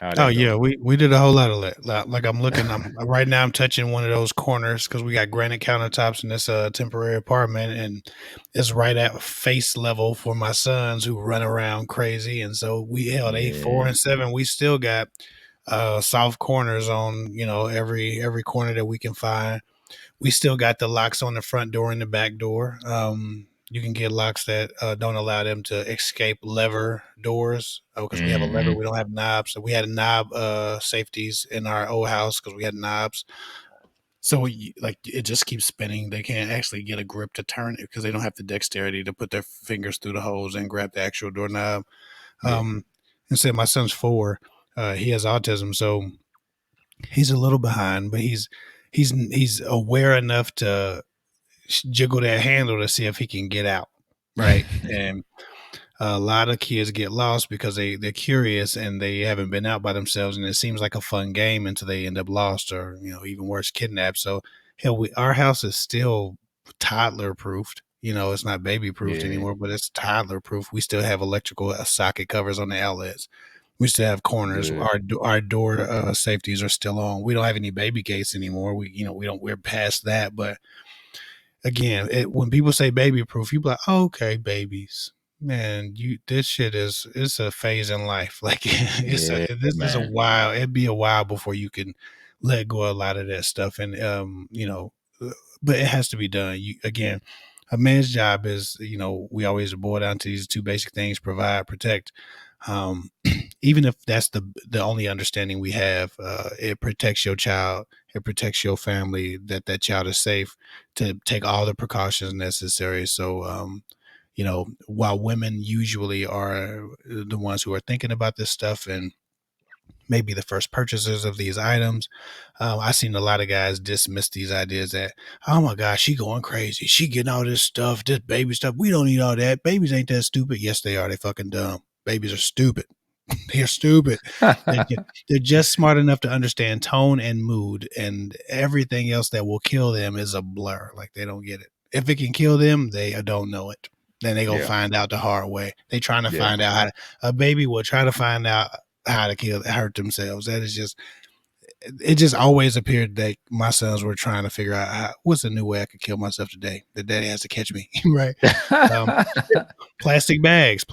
how Oh that yeah, go? we did a whole lot of that. Like I'm looking, I'm right now. I'm touching one of those corners because we got granite countertops in this temporary apartment, and it's right at face level for my sons who run around crazy. And so we held they 4 and 7. We still got soft corners on every corner that we can find. We still got the locks on the front door and the back door. You can get locks that don't allow them to escape lever doors because we have a lever. Mm-hmm. We don't have knobs. So we had knob safeties in our old house because we had knobs. So like it just keeps spinning. They can't actually get a grip to turn it because they don't have the dexterity to put their fingers through the holes and grab the actual doorknob. Yeah. Instead, my son's 4. He has autism, so he's a little behind, but he's aware enough to jiggle that handle to see if he can get out, right? And a lot of kids get lost because they're curious and they haven't been out by themselves, and it seems like a fun game until they end up lost or even worse, kidnapped. So hell, our house is still toddler proofed. It's not baby proofed Yeah. anymore, but it's toddler proof. We still have electrical socket covers on the outlets. We still have corners. Good. Our door safeties are still on. We don't have any baby gates anymore. We're past that. But again, when people say baby proof, you be like, oh, okay, babies. Man, this shit it's a phase in life. Like Yeah, this is a man. while. It'd be a while before you can let go of a lot of that stuff. And but it has to be done. Again, a man's job is, we always boil down to these two basic things: provide, protect. Um, even if that's the only understanding we have, it protects your child, it protects your family, that child is safe, to take all the precautions necessary. So while women usually are the ones who are thinking about this stuff and maybe the first purchasers of these items, I've seen a lot of guys dismiss these ideas that, oh my gosh, she going crazy, she getting all this stuff, this baby stuff, we don't need all that, babies ain't that stupid. Yes they are, they fucking dumb, babies are stupid. They're stupid. They're just, they're just smart enough to understand tone and mood, and everything else that will kill them is a blur. Like they don't get it. If it can kill them, they don't know it. Then they gonna Yeah, find out the hard way. They trying to yeah. find out how to, a baby will try to find out how to hurt themselves. That is just, it just always appeared that my sons were trying to figure out what's a new way I could kill myself today. The daddy has to catch me, right? Um, plastic bags,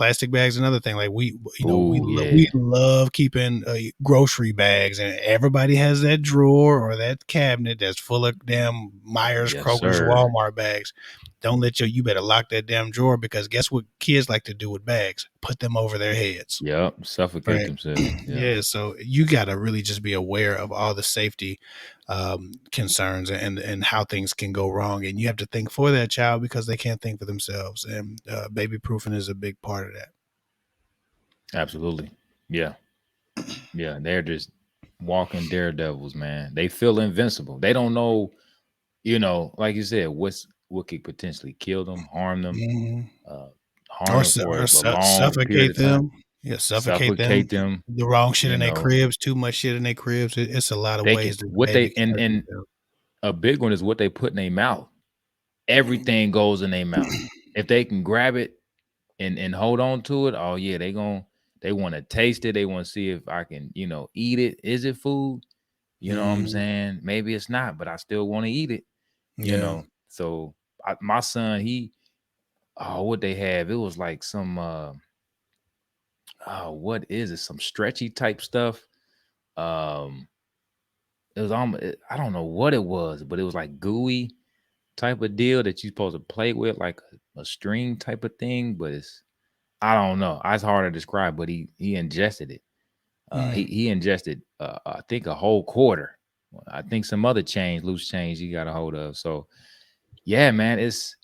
another thing. Like we, Oh we yeah. love keeping grocery bags, and everybody has that drawer or that cabinet that's full of damn Myers, Yes, Kroger's, sir. Walmart bags. Don't let you better lock that damn drawer, because guess what kids like to do with bags? Put them over their heads. Yep. Suffocate Right. themselves. Yeah. Yeah. So you got to really just be aware of all the safety concerns and how things can go wrong. And you have to think for that child because they can't think for themselves. And baby proofing is a big part of that. Absolutely. Yeah. Yeah. They're just walking daredevils, man. They feel invincible. They don't know, like you said, what could potentially kill them, harm them, Mhm. uh, harm them for a long period Suffocate of time, them. Yeah, suffocate them. suffocate them. The wrong shit You in their know, cribs, too much shit in their cribs. It's a lot of they can ways that the what baby they can hurt and themselves. a big one is what they put in their mouth. Everything goes in their mouth. If they can grab it and hold on to it, oh yeah, they want to taste it. They want to see if I can, eat it. Is it food? You know what I'm Mhm. saying? Maybe it's not, but I still want to eat it. Yeah. So my son, what they have, it was like some what is it? Some stretchy type stuff. Um, it was almost, I don't know what it was, but it was like gooey type of deal that you're supposed to play with, like a string type of thing. But I don't know. It's hard to describe, but he ingested it. Mm. He ingested, I think, a whole quarter. I think some other change, loose change, he got a hold of. So yeah, man, it's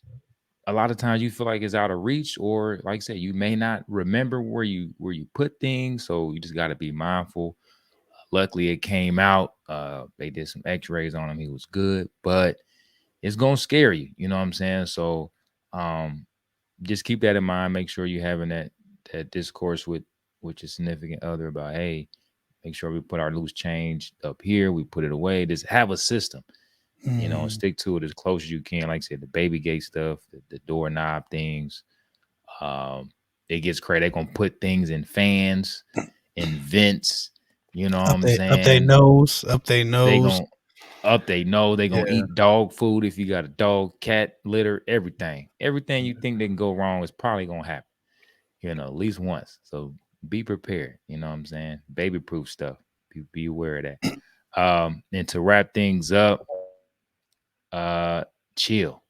a lot of times you feel like it's out of reach, or like I said, you may not remember where you put things. So you just got to be mindful. Luckily, it came out. They did some X-rays on him. He was good, but it's gonna scare you. You know what I'm saying? So um, just keep that in mind. Make sure you're having that discourse with your significant other about, hey, make sure we put our loose change up here. We put it away. Just have a system, and Mhm. stick to it as close as you can. Like I said, the baby gate stuff, the doorknob things. Um, it gets crazy. They're gonna put things in fans, in vents. You know what I'm Up they saying? nose, up they They nose. gonna up. They know they gonna Yeah. eat dog food if you got a dog, cat litter, everything. Everything you think they can go wrong is probably gonna happen. At least once. So be prepared. You know what I'm saying? Baby proof stuff. Be aware of that. And to wrap things up, uh, chill,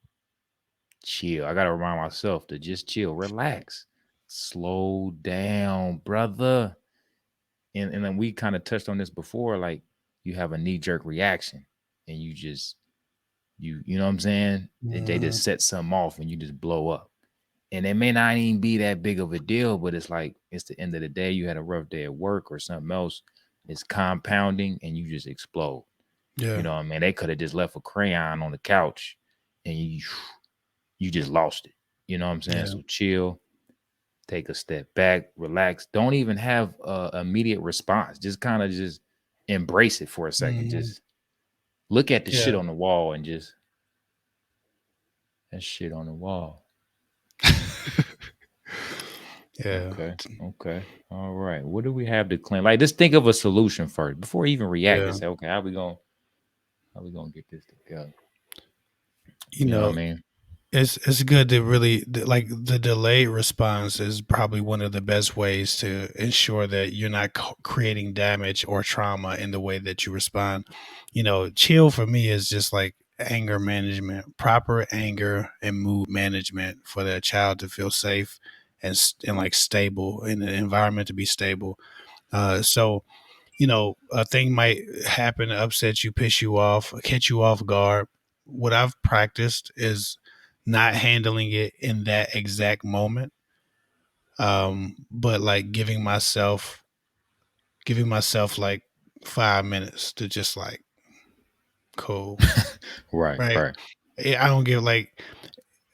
chill. I gotta remind myself to just chill, relax, slow down, brother. And then we kind of touched on this before. Like you have a knee jerk reaction, and you know what I'm saying? They Mhm. just set something off, and you just blow up. And it may not even be that big of a deal, but it's like it's the end of the day. You had a rough day at work or something else. It's compounding, and you just explode. You Yeah. know what I mean? They could have just left a crayon on the couch, and you just lost it. You know what I'm saying? Yeah. So chill, take a step back, relax. Don't even have a immediate response. Just kind of just embrace it for a second. Mhm. Just look at the Yeah. shit on the wall and just that shit on the wall. Yeah. Okay. Okay. All right. What do we have to claim? Like, just think of a solution first before you even react. Yeah. Just say, okay, how we gonna get this together? You You know what I know, mean? it's good to really like the delayed response is probably one of the best ways to ensure that you're not creating damage or trauma in the way that you respond. Chill for me is just like anger management, proper anger and mood management for that child to feel safe and like stable in the environment to be stable. So a thing might happen to upset you, piss you off, catch you off guard. What I've practiced is not handling it in that exact moment, but like giving myself like 5 minutes to just like cool, Right. right? Right. I don't give like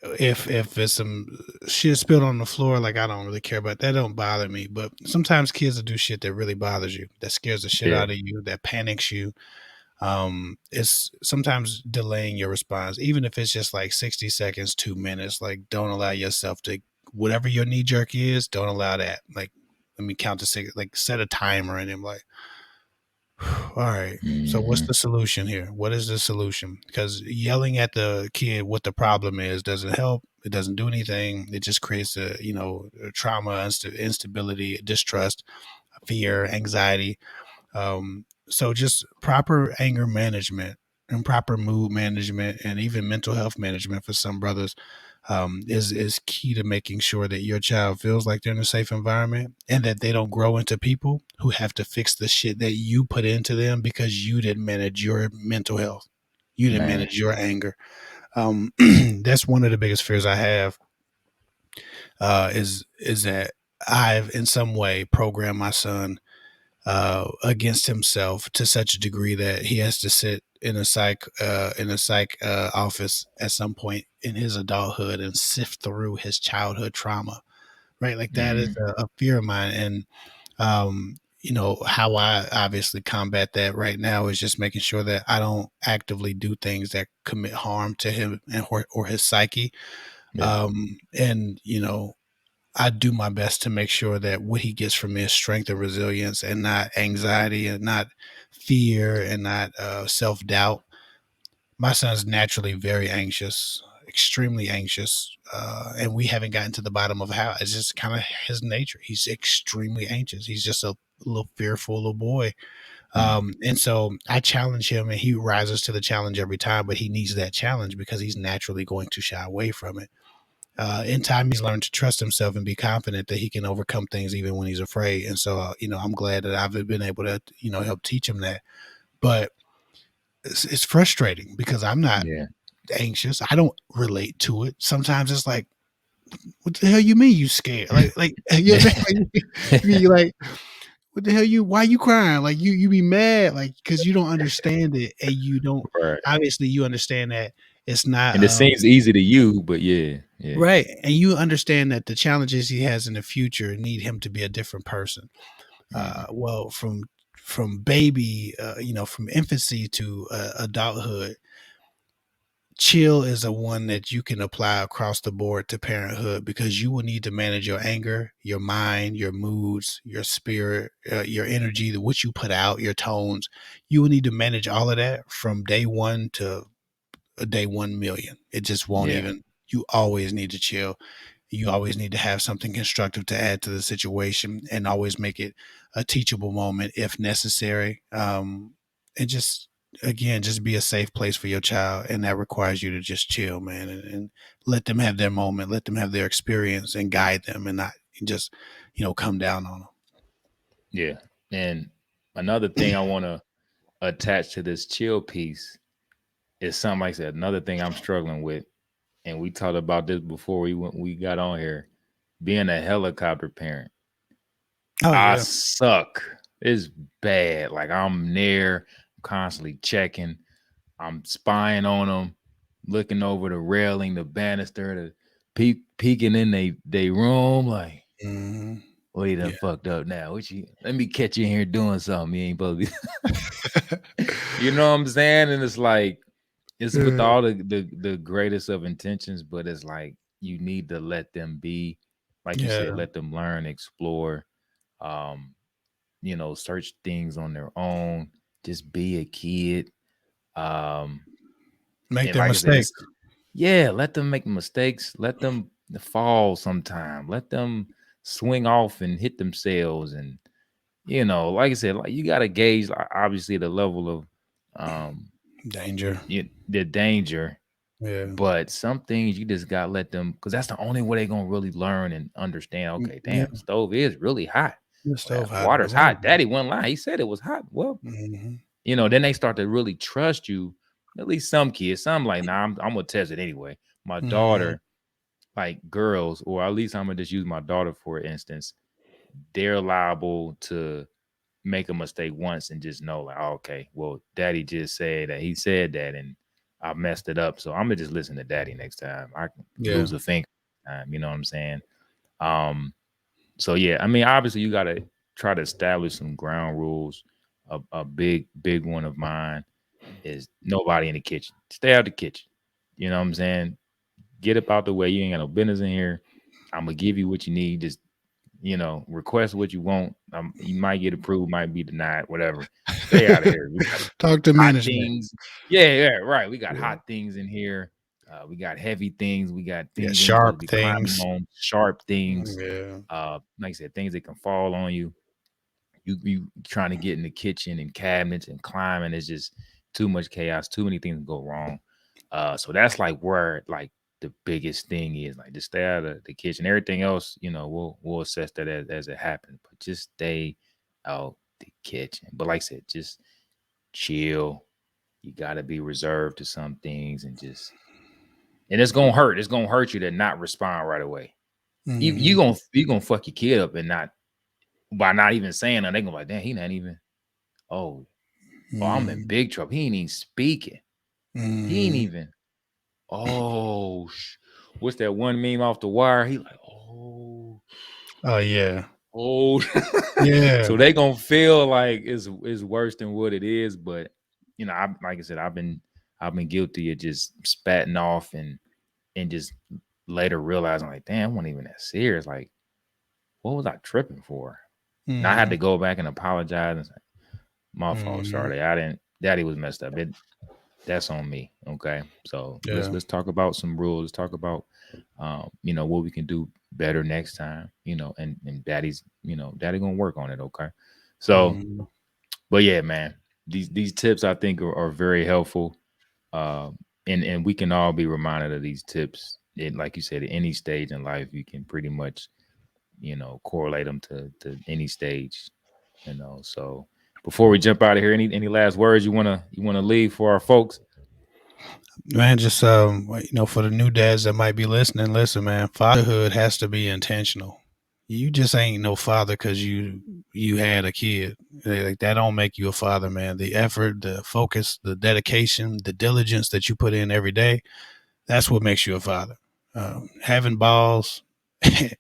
if it's some shit spilled on the floor, like I don't really care about that. Don't bother me. But sometimes kids will do shit that really bothers you, that scares the shit Yeah. out of you, that panics you. It's sometimes delaying your response, even if it's just like 60 seconds, 2 minutes. Like, don't allow yourself to, whatever your knee jerk is, don't allow that. Like, let me count to six, like set a timer and I'm like, all right. So what's Hmm. the solution here? What is the solution? Because yelling at the kid what the problem is doesn't help. It doesn't do anything. It just creates a trauma, instability, distrust, fear, anxiety. So just proper anger management and proper mood management and even mental health management for some brothers is key to making sure that your child feels like they're in a safe environment and that they don't grow into people who have to fix the shit that you put into them because you didn't manage your mental health. You didn't Man. manage your anger. That's one of the biggest fears I have is that I've in some way programmed my son against himself to such a degree that he has to sit in a psych office at some point in his adulthood and sift through his childhood trauma. Right, like that is Mm. a fear of mine, and how I obviously combat that right now is just making sure that I don't actively do things that commit harm to him or his psyche. Yeah. And I do my best to make sure that what he gets from me is strength and resilience and not anxiety and not fear and not self doubt. My son's naturally very anxious, extremely anxious. And we haven't gotten to the bottom of how it's just kind of his nature. He's extremely anxious. He's just a little fearful little boy. Mm. And so I challenge him and he rises to the challenge every time, but he needs that challenge because he's naturally going to shy away from it. In time, he's learned to trust himself and be confident that he can overcome things even when he's afraid. And so, I'm glad that I've been able to, help teach him that. But it's frustrating because I'm not Yeah. anxious. I don't relate to it. Sometimes it's like, what the hell you mean you scared? Like you know what I'm saying? You like, what the hell why you crying? Like you be mad, like, because you don't understand it and you don't, Right. obviously you understand that it's not, And it seems easy to you, but yeah, yeah. right. And you understand that the challenges he has in the future need him to be a different person. Mhm. Well, from baby, from infancy to adulthood, chill is a one that you can apply across the board to parenthood because you will need to manage your anger, your mind, your moods, your spirit, your energy, what you put out, your tones. You will need to manage all of that from day one to a day 1 million. It just won't Yeah. even. You always need to chill. You always need to have something constructive to add to the situation and always make it a teachable moment if necessary. And just, again, just be a safe place for your child. And that requires you to just chill, man, and let them have their moment, let them have their experience and guide them and not just, come down on Yeah. And another thing I want to attach to this chill piece is something like I said, another thing I'm struggling with. And we talked about this before we got on here. Being a helicopter parent. them. Oh, I yeah. suck. It's bad. Like I'm there, constantly checking. I'm spying on them, looking over the railing, the banister, the peeking in they room. Like, Hmm. well, you done Yeah. fucked up now. What you? Let me catch you in here doing something. You ain't supposed to be. You know what I'm saying? And it's like it's with Yeah. all the greatest of intentions, but it's like you need to let them be, like you said, Yeah. let them learn, explore, um, search things on their own. Just be a kid. Um, Make and their like I said, mistakes. it's yeah, let them make mistakes, let them fall sometime, let them swing off and hit themselves. And like I said, like you gotta gauge obviously the level of um Danger. the danger. Yeah. But some things you just gotta let them, because that's the only way they're gonna really learn and understand. Okay, Yeah. damn, the stove is really hot. The Well, stove hot. water's hot. Daddy wasn't lying. He said it was hot. Well, Hmm. then they start to really trust you. At least some kids. Some like, nah, I'm gonna test it anyway. My Hmm. daughter, like girls, or at least I'm gonna just use my daughter for instance. They're liable to make a mistake once and just know, like, oh, okay, well, daddy just said that he said that, and I messed it up. So I'm gonna just listen to daddy next time. I can Yeah. lose a finger. You know what I'm saying? Um, so yeah, I mean, obviously you gotta try to establish some ground rules. A big one of mine is nobody in the kitchen. Stay out the kitchen. You know what I'm saying? Get up out the way. You ain't got no business in here. I'm gonna give you what you need. Just request what you want. You might get approved, might be denied, whatever. Stay out of here. We got Talk to hot management. things. Yeah, right. We got Yeah. hot things in here. We got heavy things. We got Yeah. things we ain't supposed to Sharp be climbing things. on. Sharp things. Yeah. Like I said, things that can fall on you. You trying to get in the kitchen and cabinets and climbing. It's just too much chaos. Too many things go wrong. So that's like where like the biggest thing is. Like just stay out of the kitchen. Everything else, we'll assess that as it happens. But just stay out the kitchen. But like I said, just chill. You gotta be reserved to some things and it's gonna hurt. It's gonna hurt you to not respond right away. Hmm. You gonna fuck your kid up and not by not even saying that. They gonna be like, damn, he not even. Oh, I'm in Hmm. big trouble. He ain't even speaking. He ain't Hmm. even. Oh, what's that one meme off the wire? He like, oh, Oh yeah. oh. Yeah. So they gonna feel like it's worse than what it is. But like I said, I've been guilty of just spatting off and just later realizing like, damn, I wasn't even that serious. Like, what was I tripping for? And I had Hmm. to go back and apologize and say, my fault, Hmm. Charlie. I didn't. Daddy was messed up. That's on me. Okay, so let's Yeah. let's talk about some rules. Let's talk about what we can do better next time. And daddy gonna work on it. Okay, so Hmm. but yeah, man, these tips I think are very helpful. Uh, and we can all be reminded of these tips. And like you said, at any stage in life, you can pretty much correlate them to any stage. So before we jump out of here, any last words you wanna leave for our folks? Man, just for the new dads that might be listening, listen, man, fatherhood has to be intentional. You just ain't no father because you had a kid. Like that don't make you a father, man. The effort, the focus, the dedication, the diligence that you put in every day, that's what makes you a father. Having balls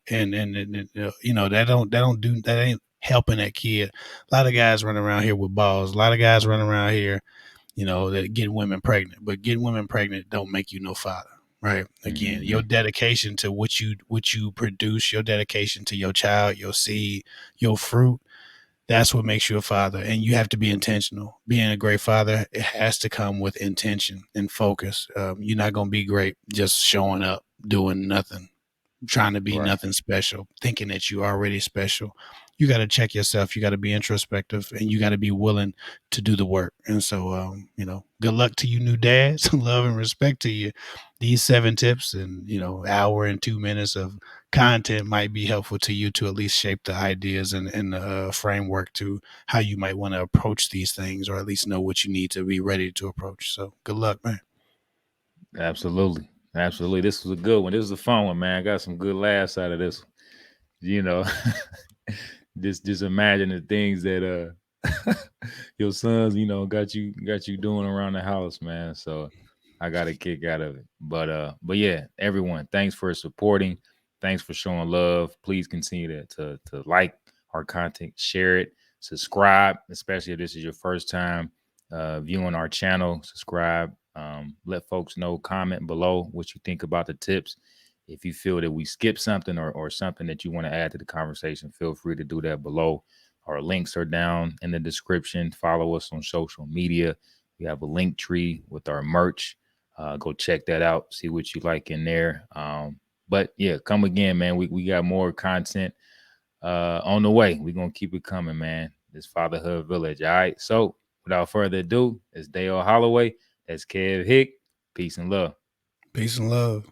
and that ain't helping that kid. A lot of guys running around here with balls. A lot of guys running around here that get women pregnant. But getting women pregnant don't make you no father, right? Again, your Hmm. dedication to what you produce, your dedication to your child, your seed, your fruit, that's what makes you a father. And you have to be intentional. Being a great father, it has to come with intention and focus. You're not going to be great just showing up, doing nothing, trying to be Right. nothing special, thinking that you are already special. You got to check yourself. You got to be introspective, and you got to be willing to do the work. And so, good luck to you, new dads. Love and respect to you. These 7 tips and hour and 2 minutes of content might be helpful to you to at least shape the ideas and the framework to how you might want to approach these things, or at least know what you need to be ready to approach. So, good luck, man. Absolutely. Absolutely. This was a good one. This was a fun one, man. I got some good laughs out of this one. You know, just imagine the things that your sons, got you doing around the house, man. So I got a kick out of it. But yeah, everyone, thanks for supporting. Thanks for showing love. Please continue to like our content, share it, subscribe, especially if this is your first time viewing our channel. Subscribe. Let folks know, comment below what you think about the tips. If you feel that we skipped something or something that you want to add to the conversation, feel free to do that below. Our links are down in the description. Follow us on social media. We have a link tree with our merch. Go check that out. See what you like in there. But yeah, come again, man. We got more content on the way. We're gonna keep it coming, man. This Fatherhood Village. All right. So without further ado, it's Dale Holloway. That's Kev Hick. Peace and love. Peace and love.